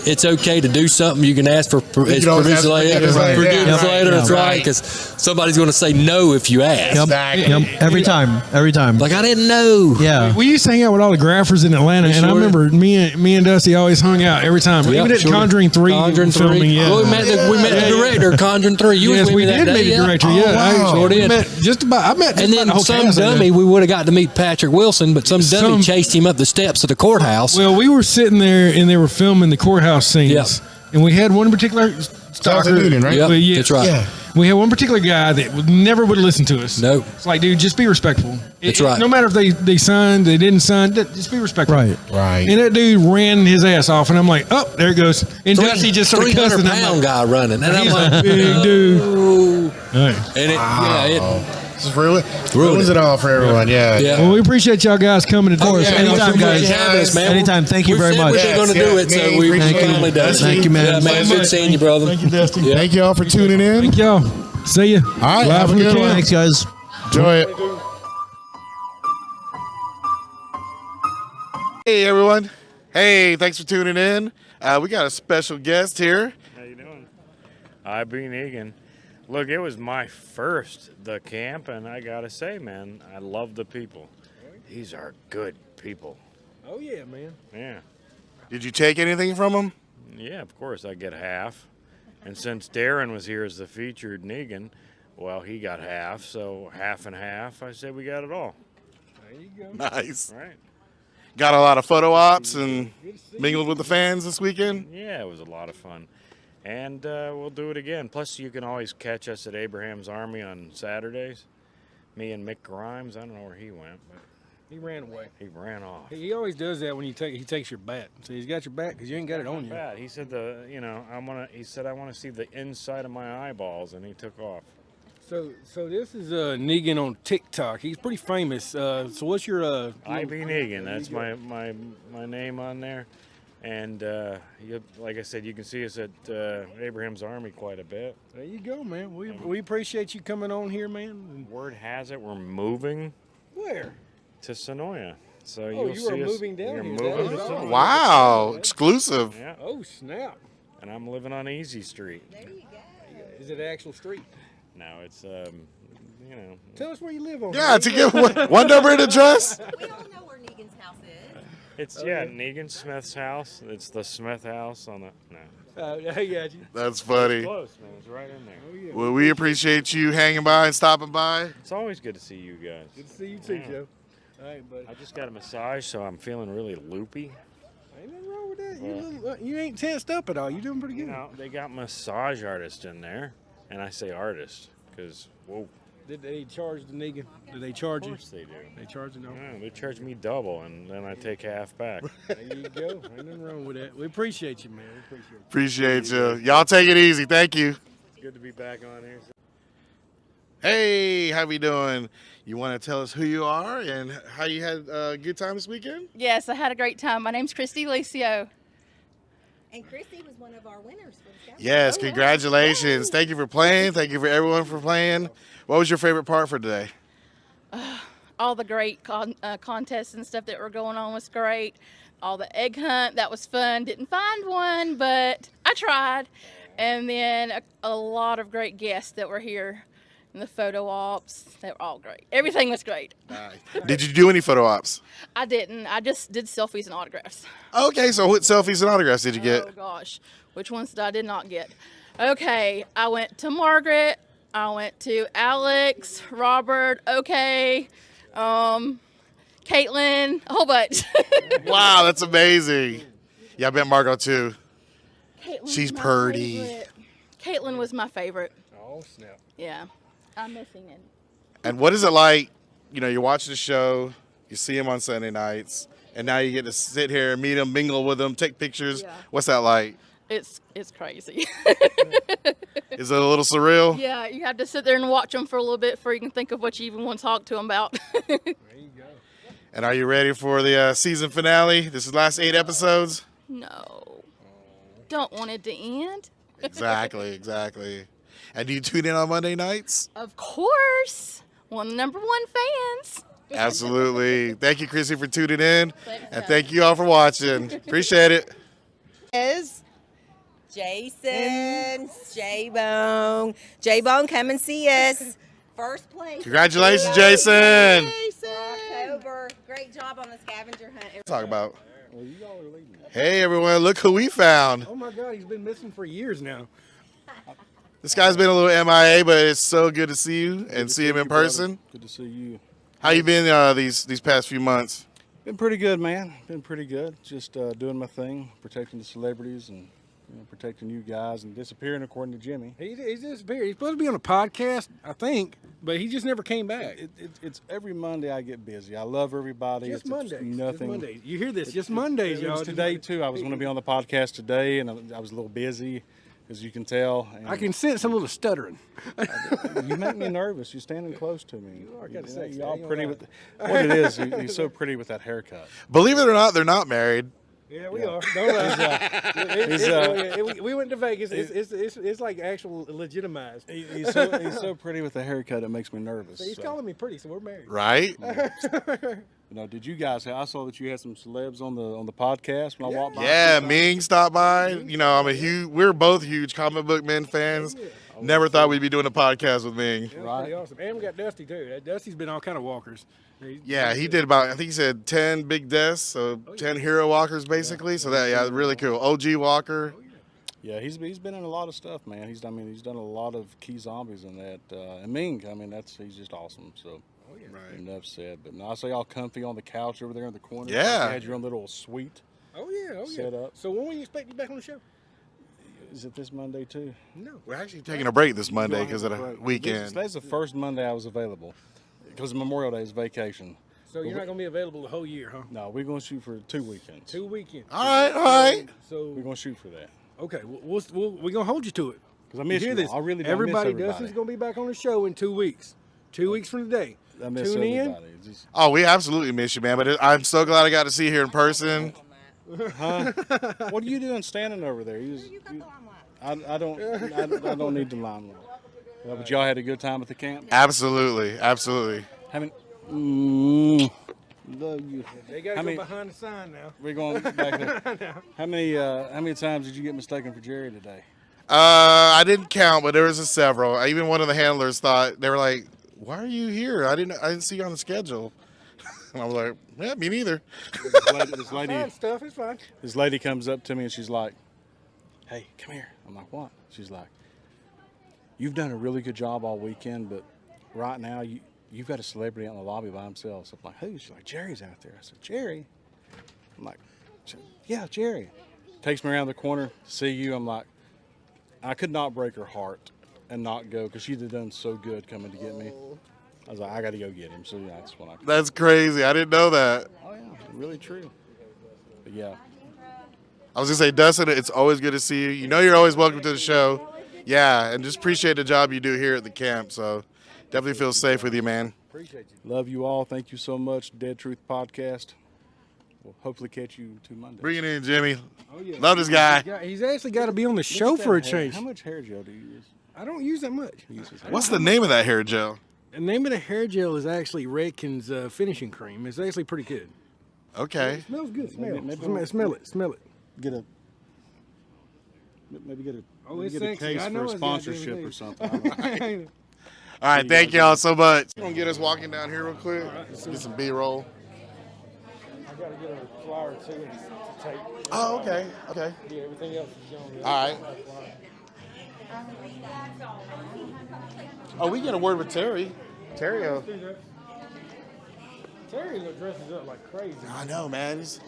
It's okay to do something. You can ask for it's can always produce ask for later. forgiveness later. Forgiveness Yeah, later. That's right. right. Because somebody's going to say no if you ask. Yep. Exactly. Yep. Every time. Like I didn't know. Yeah. We used to hang out with all the graphers in Atlanta, and I sure remember me and Dusty always hung out every time. Yep, Even at sure. Conjuring 3 Conjuring 3. filming. Yeah. Well, we met the director, Conjuring 3. You Yes, was with we me that did day, meet the yeah? director. Oh, Yeah, wow. I Sure did. met just about. I met just And about then the whole some cast in there. dummy, we would have got to meet Patrick Wilson, but some dummy chased him up the steps of the courthouse. Well, we were sitting there and they were filming the courthouse scenes. Yep. And we had one particular stalker. Noonan, right? Yep, Well, yeah. that's right. Yeah. We had one particular guy that never would listen to us. Nope. It's like, dude, just be respectful. That's right. No matter if they signed, they didn't sign, just be respectful. Right. Right. And that dude ran his ass off, and I'm like, oh, there it goes. And Dusty just started cussing. 300-pound guy running, and I'm He's like, a big dude. "Ooh." Hey. And it, Just ruins it all for everyone. Yeah. yeah. Well, we appreciate y'all guys coming to course, talk. anytime, Appreciate guys. you having us, man. Anytime. Thank you We very said much. We were going to do Yes, it, so yeah, we Ming, finally done. Thank you, man. Yeah, man. Good seeing you, brother. Thank you, Dusty. Yeah. Thank you all for tuning in. Thank y'all. See ya. All right. Live Have a from the good camp. one. Thanks, guys. Enjoy it. Hey, everyone. Hey, thanks for tuning in. We got a special guest here. How you doing? I'm Bean Egan. Look, it was my first the camp, and I gotta say, man, I love the people. These are good people. Oh, yeah, man. Yeah, Did you take anything from him? yeah. Of course, I get half. And since Darren was here as the featured Negan, well, he got half. So half and half. I said we got it all. There you go. Nice. Right? Got a lot of photo ops and mingled with the fans this weekend. Yeah, it was a lot of fun. And we'll do it again. Plus, you can always catch us at Abraham's Army on Saturdays. Me and Mick Grimes. I don't know where he went, but He ran away. He ran off. He always does that when he takes your bat. So he's got your bat because you ain't got it on you. Bad. He said He said I want to see the inside of my eyeballs, and he took off. So this is Negan on TikTok. He's pretty famous. So what's your I.B. Negan. That's my name on there. And like I said, you can see us at Abraham's Army quite a bit. There you go, man. We appreciate you coming on here, man. Word has it we're moving. Where? To Sonoya. So Oh, you'll you see are us, moving down you're here. moving to That's Sonoya. Wow, exclusive. Yeah. Oh, snap. And I'm living on Easy Street. There you go. Is it an actual street? No, it's Tell us where you live on. Yeah, to get one number and address. We all know where Negan's house is. It's Negan Smith's house. It's the Smith house on the I got you. That's funny. close, man. It's right in there. Oh, yeah. Well, we appreciate you hanging by and stopping by. It's always good to see you guys. Good to see you too, Yeah. Joe. All right, buddy. I just got a massage, so I'm feeling really loopy. Ain't nothing wrong with that. You ain't tensed up at all. You doing pretty You good. know, they got massage artists in there, and I say artist because whoa, Did they charge the Negan? Did they charge of you? course they do. They charge you? No. Yeah, they charge me double, and then I take half back. There you go. Ain't nothing wrong with that. We appreciate you, man. We appreciate it. Appreciate you. Y'all take it easy. Thank you. It's good to be back on here. Hey, how we doing? You want to tell us who you are and how you had a good time this weekend? Yes, I had a great time. My name's Christy Licio. And Chrissy was one of our winners for the show. Yes, congratulations. Thank you for playing. Thank you for everyone for playing. What was your favorite part for today? All the great contests and stuff that were going on was great. All the egg hunt, that was fun. Didn't find one, but I tried. And then a lot of great guests that were here. And the photo ops, they were all great. Everything was great. Did you do any photo ops? I didn't. I just did selfies and autographs. Okay, so what selfies and autographs did you get? Oh, gosh. Which ones did I did not get? Okay, I went to Margaret. I went to Alex, Robert, Caitlin, a whole bunch. Wow, that's amazing. Yeah, I bet Margot too. Caitlin's She's my pretty. favorite. Caitlin was my favorite. Oh, snap. Yeah. I'm missing it. And what is it like? You know, you're watching the show, you see him on Sunday nights, and now you get to sit here and meet him, mingle with him, take pictures. Yeah. What's that like? It's crazy. Is it a little surreal? Yeah, you have to sit there and watch them for a little bit before you can think of what you even want to talk to them about. There you go. And are you ready for the season finale? This is the last 8 episodes. No. Don't want it to end. Exactly. And do you tune in on Monday nights? Of course. One number one fans. Absolutely. Thank you, Chrissy, for tuning in. Thanks, And guys. thank you all for watching. Appreciate it. Is Jason, J-Bone. J-Bone, come and see us. First place. Congratulations, Jason. For October. Great job on the scavenger hunt. Talk about. Well, you all are leading. Hey, everyone, look who we found. Oh, my God. He's been missing for years now. This guy's been a little MIA, but it's so good to see you and see him in person. Good to see you. How you been these past few months? Been pretty good, man. Been pretty good. Just doing my thing, protecting the celebrities and protecting you guys and disappearing according to Jimmy. He's disappeared. He's supposed to be on a podcast, I think, but he just never came back. It's every Monday I get busy. I love everybody. Just it's Mondays. Nothing. Just Mondays. You hear this? Just Mondays, It y'all. was today too. I was going to be on the podcast today, and I was a little busy, as you can tell. And I can sense a little stuttering. you make me nervous. You're standing close to me. You are kinda sexy. Y'all I ain't pretty gonna with what it is. You're so pretty with that haircut. Believe it or not, they're not married. Yeah, we are. Don't lie. We went to Vegas. It's like actual legitimized. He's so pretty with the haircut. It makes me nervous. So he's calling me pretty, so we're married. Right? Did you guys? I saw that you had some celebs on the podcast when I walked by. Yeah, Ming stopped by. You know, we're both huge comic book men fans. Never thought we'd be doing a podcast with Ming. Yeah, that's pretty awesome. And we got Dustyy too. Dusty's been all kind of walkers. Yeah, he did about, I think he said 10 big deaths, so 10 hero walkers basically. So really cool. OG Walker. Yeah, he's been in a lot of stuff, man. He's done a lot of key zombies in that. And Ming, he's just awesome. So. Right. Enough said, but now I saw y'all comfy on the couch over there in the corner. Yeah. You had your own little suite. Oh yeah. Set up. So when will you expect you back on the show? Is it this Monday too? No. We're actually taking a break this Monday because of the weekend. Today's the first Monday I was available because Memorial Day is vacation. So you're not going to be available the whole year, huh? No, we're going to shoot for 2 weekends. 2 weekends. All right. So We're going to shoot for that. okay, we're going to hold you to it. Because I miss hear you. this. I really do. Everybody, I miss Dusty's going to be back on the show in 2 weeks. 2 weeks from today. I miss Tune in. everybody. Oh, we absolutely miss you, man. But I'm so glad I got to see you here in person. Huh? What are you doing standing over there? I don't need the limelight. But y'all had a good time at the camp? Absolutely. Absolutely. Love you. They got to go behind the sign now. We're going back there. How many times did you get mistaken for Jerry today? I didn't count, but there was several. Even one of the handlers thought, they were like, "Why are you here? I didn't see you on the schedule." And I was like, "Yeah, me neither." This lady, Fine stuff, it's fine. this lady comes up to me and she's like, "Hey, come here." I'm like, "What?" She's like, "You've done a really good job all weekend, but right now you've got a celebrity out in the lobby by himself." So I'm like, "Who?" She's like, "Jerry's out there." I said, "Jerry?" I'm like, "Yeah, Jerry." Takes me around the corner to see you. I'm like, I could not break her heart and not go because she'd have done so good coming to get me. I was like, I got to go get him. So yeah, that's what I. That's crazy. I didn't know that. Oh yeah, really true. But yeah. I was gonna say, Dustin, it's always good to see you. You know you're always welcome to the show. Yeah, and just appreciate the job you do here at the camp. So definitely feel safe with you, man. Appreciate you. Love you all. Thank you so much. Dead Truth Podcast. We'll hopefully catch you 2 Mondays. Bring it in, Jimmy. Oh, yeah. Love this guy. He's actually got to be on the show for a change. How much hair gel do you use? I don't use that much. What's the name of that hair gel? The name of the hair gel is actually Redken's finishing cream. It's actually pretty good. Okay. It smells good. Smell it. Smell it. Maybe get a it's get a sexy. case I know for a it's sponsorship goddamn or something. All right, thank y'all so much. We're gonna get us walking down here real quick. Let's get some B-roll. I got to get a flower too to take. Oh, okay. Okay. Yeah, everything else is going. All right. Oh, we get a word with Terry. Terry. Terry dresses up like crazy. I know, man. His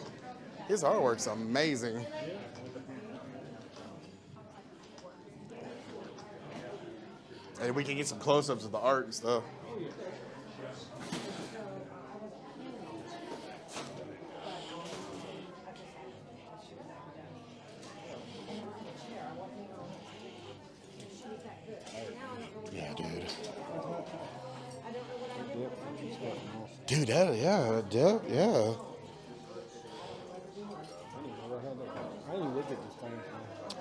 artwork's amazing. And we can get some close-ups of the art and stuff. Yeah, dude. Dude, yeah. I didn't look at this thing.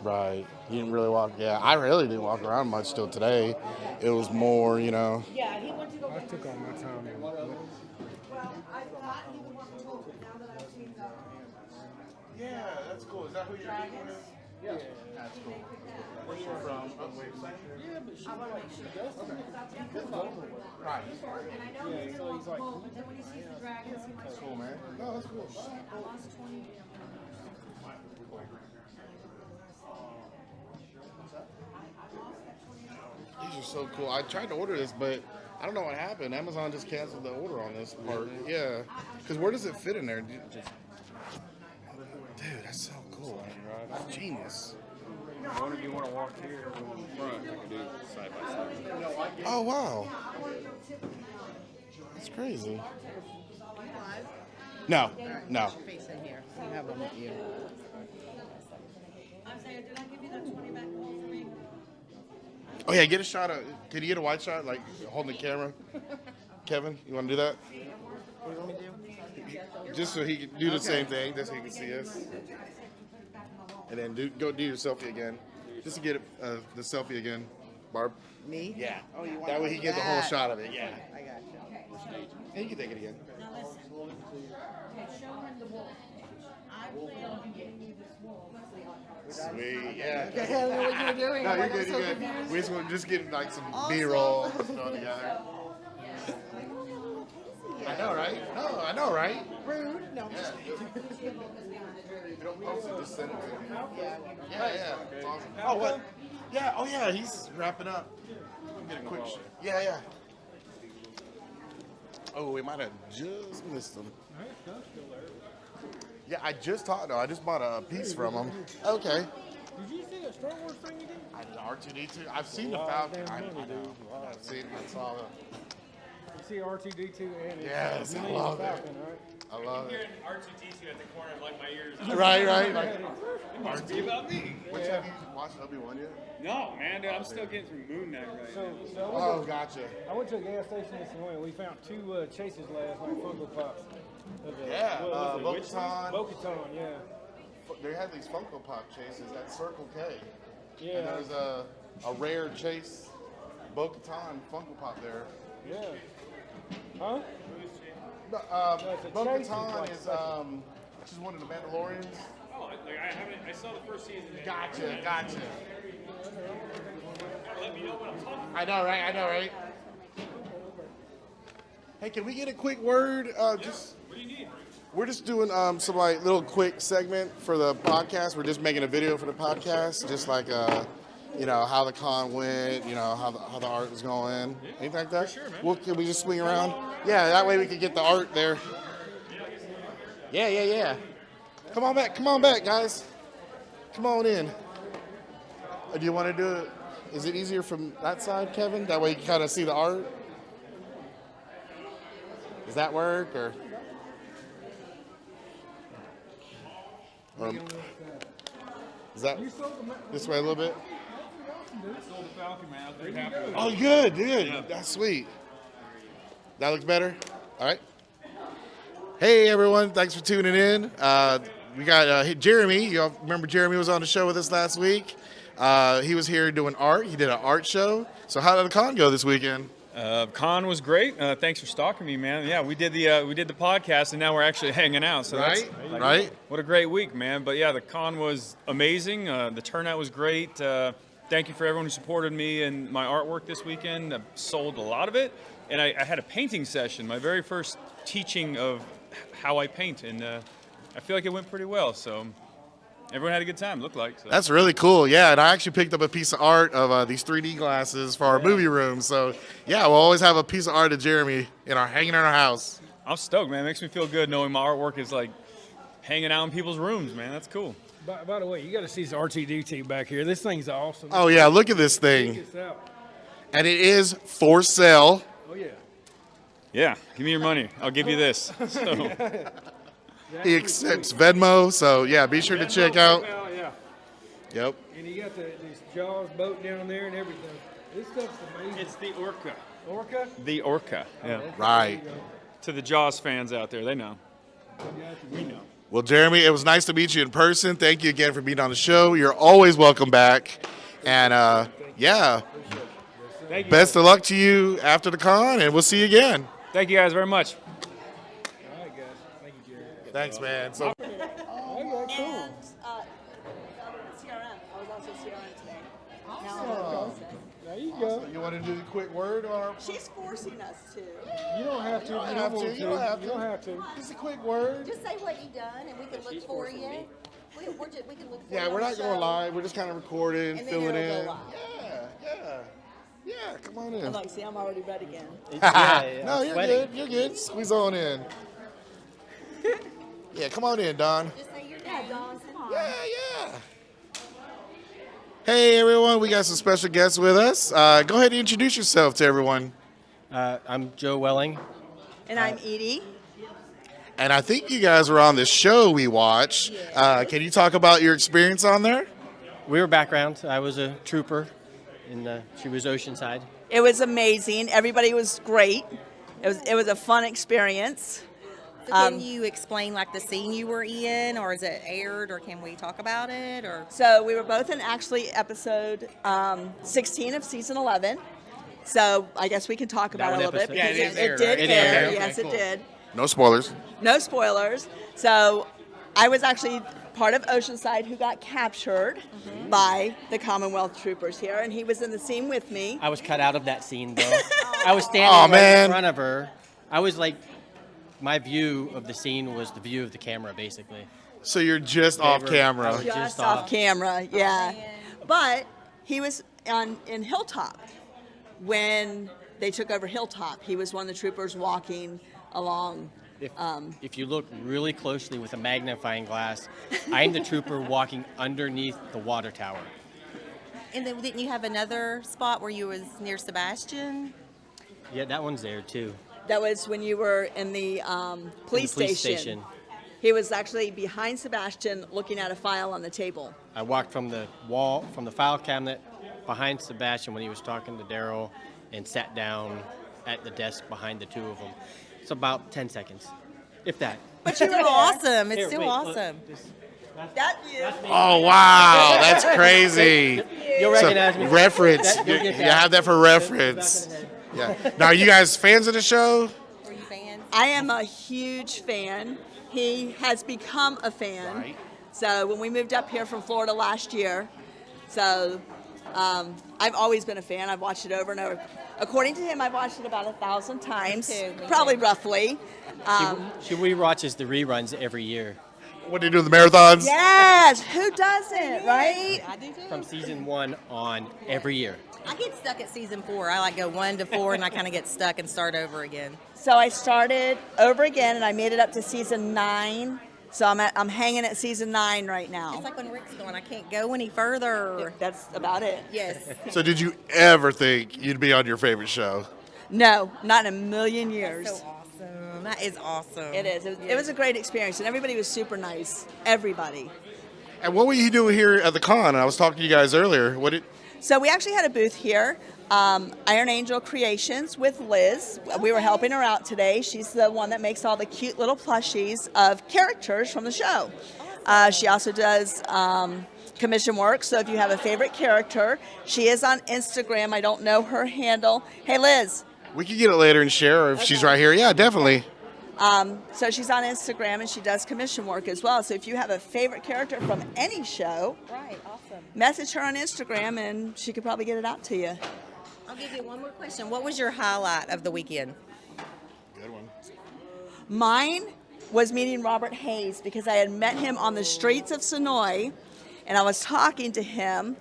Right. You didn't really walk. Yeah, I really didn't walk around much till today. It was more, you know. I took all my time. Yeah, that's cool. Is that who you're doing with? Yeah. That's cool. Where you from? Yeah, but she Right. Yeah, so he's like, That's cool, man. No, that's cool. These are so cool. I tried to order this, but I don't know what happened. Amazon just canceled the order on this part. Yeah. Because where does it fit in there? Dude, that's so cool. That's genius. If you want to walk here or in front, I can do side by side. Oh, wow. That's crazy. No. Facing here. You have them with you. Oh, yeah, get a shot of. Can you get a wide shot, like holding the camera? Kevin, you want to do that? What do you want me to do? Just so he can do the same thing, just so he can see us. And then go do your selfie again. Just to get the selfie again, Barb. Me? Yeah. Oh, you want that way he gets the whole shot of it. Yeah. I got you. And you can take it again. Now listen. Okay, show him the wool. I plan on getting you this wool. Sweet. Yeah. Okay, I don't know what you were doing. No, you're I'm good. so You're good. confused. We just want just get like some Awesome. B-roll thrown together. I know, right? No, I know, right? Rude. No, I'm just You don't post it, just send it to me. Yeah. It's awesome. Oh, what? Yeah, oh yeah, he's wrapping up. Get a quick shot. Yeah. Oh, we might have just missed him. Yeah, I just bought a piece from him. Okay. Did you see that Star Wars thing you did? I did R2D2. I've seen the Falcon. I know. I saw it. see R2D2 and Yes, I love it. I love it. R2D2 at the corner of like my ears. Right. It must be about me. Which have you watched Obi-Wan yet? No, man, dude, I'm still getting through Moon Knight right now. Oh, gotcha. I went to a gas station this morning. We found 2 chases last night, Funko Pops. Yeah, Bo-Katan. Bo-Katan. Yeah. They had these Funko Pop chases at Circle K. Yeah. And there's a rare chase Bo-Katan Funko Pop there. Yeah. Huh? Bo-Katan is she's one of the Mandalorians. Oh, I saw the first season. Gotcha. Let me know what I'm talking I know, right? Hey, can we get a quick word? What do you need? We're just doing some like little quick segment for the podcast. We're just making a video for the podcast, just like how the con went, how the art was going, anything like that. Sure, man. Can we just swing around? Yeah, that way we can get the art there. Yeah. Come on back, guys. Come on in. Do you want to do it? Is it easier from that side, Kevin? That way you can kind of see the art. Does that work or? Is that this way a little bit? Sold the Falcon, man. I was pretty happy with it. Oh, good. Yeah. That's sweet. That looks better. All right. Hey, everyone. Thanks for tuning in. We got Jeremy. Y'all remember Jeremy was on the show with us last week. He was here doing art. He did an art show. So how did the con go this weekend? Con was great. Thanks for stalking me, man. Yeah, we did the podcast, and now we're actually hanging out. So Right. What a great week, man. But yeah, the con was amazing. The turnout was great. Thank you for everyone who supported me and my artwork this weekend. I sold a lot of it, and I had a painting session, my very first teaching of how I paint, and I feel like it went pretty well. So everyone had a good time, looked like. So. That's really cool. Yeah, and I actually picked up a piece of art of these 3D glasses for our movie room. So yeah, we'll always have a piece of art of Jeremy hanging in our house. I'm stoked, man. It makes me feel good knowing my artwork is like hanging out in people's rooms, man. That's cool. By the way, you got to see this R2D2 back here. This thing's awesome. Oh yeah, look at this thing. Check this out. And it is for sale. Oh yeah. Yeah, give me your money. I'll give you this. So. He accepts Venmo, so yeah, be sure to check out. Yeah. Yep. And you got this Jaws boat down there and everything. This stuff's amazing. It's the Orca. Orca? The Orca, yeah. Right. To the Jaws fans out there, they know. We know. Well, Jeremy, it was nice to meet you in person. Thank you again for being on the show. You're always welcome back. And yeah, Thank you. best of luck to you after the con, and we'll see you again. Thank you guys very much. All right, guys. Thank you, Jerry. Thanks, man. So. Oh, yeah, And CRM. I was also CRM today. Now There you go. You want to do the quick word? Or? she's forcing us to. You don't have to. You don't have to. Just a quick word. Just say what you've done, and we can look for you. We can look for Yeah, you we're on not the going show. live. We're just kind of recording, And then filling it'll in. go live. Yeah. Come on in. I'm like, see, I'm already ready again. No, you're good. You're good. Squeeze on in. Yeah, come on in, Don. Just say your name. Dawn, come on. Yeah. Hey, everyone. We got some special guests with us. Go ahead and introduce yourself to everyone. I'm Joe Welling. And I'm Edie. And I think you guys were on the show we watched. Can you talk about your experience on there? We were background. I was a trooper, and she was Oceanside. It was amazing. Everybody was great. It was a fun experience. So can you explain like the scene you were in, or is it aired, or can we talk about it, or? So we were both in actually episode 16 of season 11. So I guess we can talk about it a little bit. Yeah, Because it did aired, air. right? Yes, Okay, it cool. did. No spoilers. No spoilers. So I was actually part of Oceanside who got captured by the Commonwealth troopers here, and he was in the scene with me. I was cut out of that scene, though. I was standing right in front of her. I was like, my view of the scene was the view of the camera, basically. So you're just off camera. Just off camera, yeah. But he was in Hilltop when they took over Hilltop. He was one of the troopers walking along. If you look really closely with a magnifying glass, I'm the trooper walking underneath the water tower. And then didn't you have another spot where you was near Sebastian? Yeah, that one's there, too. That was when you were in the police station. He was actually behind Sebastian looking at a file on the table. I walked from the wall, from the file cabinet behind Sebastian when he was talking to Daryl and sat down at the desk behind the two of them. It's about 10 seconds, if that. But you're awesome. It's still awesome. That you. Oh, wow. That's crazy. You'll recognize me. Reference. You'll get You that. have that for reference. Yeah. Now, are you guys fans of the show? Were you fans? I am a huge fan. He has become a fan. Right. So when we moved up here from Florida last year, so I've always been a fan. I've watched it over and over. According to him, I've watched it about 1,000 times, Me too. probably roughly. She rewatches the reruns every year. What do you do with the marathons? Yes, who doesn't, right? I do too. From season 1 on every year. I get stuck at season 4. I like go 1 to 4 and I kind of get stuck and start over again. So I started over again and I made it up to season 9. So I'm hanging at season 9 right now. It's like when Rick's going, I can't go any further. That's about it. Yes. So did you ever think you'd be on your favorite show? No, not in a million years. That's so awesome. That is awesome. It is. It was a great experience, and everybody was super nice. Everybody. And what were you doing here at the con? I was talking to you guys earlier. So we actually had a booth here, Iron Angel Creations with Liz. We were helping her out today. She's the one that makes all the cute little plushies of characters from the show. She also does commission work, so if you have a favorite character, she is on Instagram. I don't know her handle. Hey, Liz. We could get it later and share, or if she's right here. Yeah, definitely. So she's on Instagram and she does commission work as well. So if you have a favorite character from any show, Right, awesome. message her on Instagram and she could probably get it out to you. I'll give you one more question. What was your highlight of the weekend? Good one. Mine was meeting Robert Hayes because I had met him on the streets of Sonoy and I was talking to him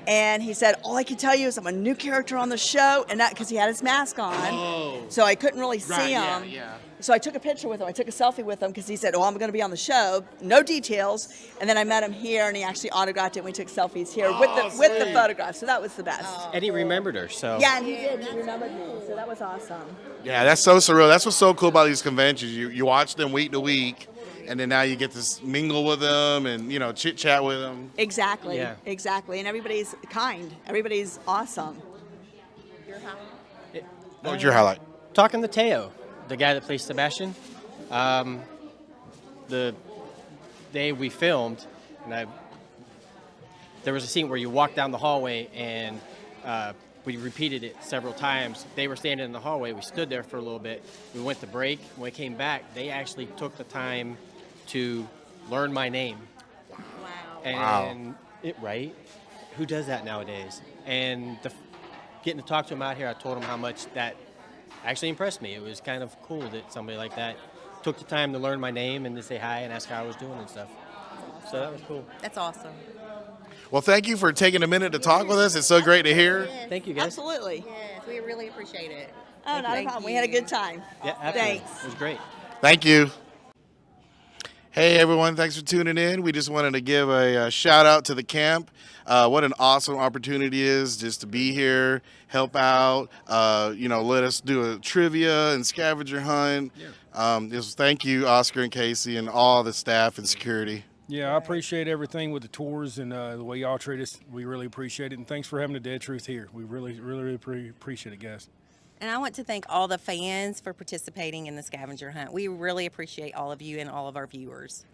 and he said, all I can tell you is I'm a new character on the show, and that because he had his mask on, so I couldn't really see him. Yeah. So I took a picture with him. I took a selfie with him because he said, oh, I'm going to be on the show. No details. And then I met him here, and he actually autographed it, and we took selfies here with the photograph. So that was the best. And he remembered her, so. Yeah, and he did. He remembered me. So that was awesome. Yeah, that's so surreal. That's what's so cool about these conventions. You watch them week to week, and then now you get to mingle with them and, chit chat with them. Exactly. Yeah. Exactly. And everybody's kind. Everybody's awesome. What was your highlight? Talking to Teo, the guy that plays Sebastian. The day we filmed, and there was a scene where you walk down the hallway, and we repeated it several times. They were standing in the hallway. We stood there for a little bit. We went to break. When we came back, they actually took the time to learn my name. Wow. And right? Who does that nowadays? And getting to talk to him out here, I told him how much that actually impressed me. It was kind of cool that somebody like that took the time to learn my name and to say hi and ask how I was doing and stuff. So that was cool. That's awesome. Well, thank you for taking a minute to talk with us. It's so great to hear. Thank you, guys. Absolutely. Yes, we really appreciate it. Oh, not a problem. We had a good time. Yeah, absolutely. Thanks. It was great. Thank you. Hey, everyone. Thanks for tuning in. We just wanted to give a shout out to the camp. What an awesome opportunity it is just to be here, help out, let us do a trivia and scavenger hunt. Just thank you, Oscar and Casey, and all the staff and security. Yeah, I appreciate everything with the tours and the way y'all treat us. We really appreciate it. And thanks for having the Dead Truth here. We really appreciate it, guys. And I want to thank all the fans for participating in the scavenger hunt. We really appreciate all of you and all of our viewers.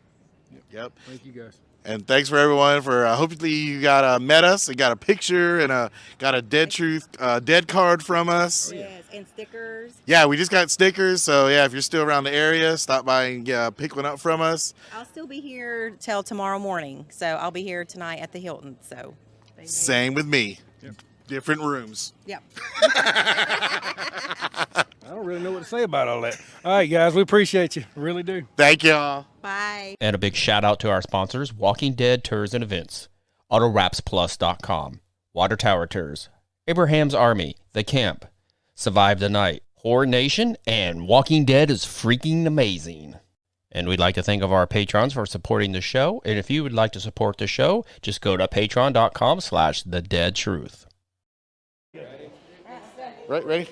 Yep. Thank you, guys. And thanks for everyone for hopefully you got met us and got a picture and got a Dead Truth dead card from us. Yes, and stickers. Yeah, we just got stickers. So yeah, if you're still around the area, stop by and pick one up from us. I'll still be here till tomorrow morning. So I'll be here tonight at the Hilton. So Same with me. Yep. Different rooms. Yep. I don't really know what to say about all that. All right, guys, we appreciate you. We really do. Thank y'all. Bye. And a big shout out to our sponsors, Walking Dead Tours and Events, AutoWrapsPlus.com, Water Tower Tours, Abraham's Army, The Camp, Survive the Night, Horror Nation, and Walking Dead is freaking amazing. And we'd like to thank of our patrons for supporting the show. And if you would like to support the show, just go to patreon.com/thedeadtruth. Ready?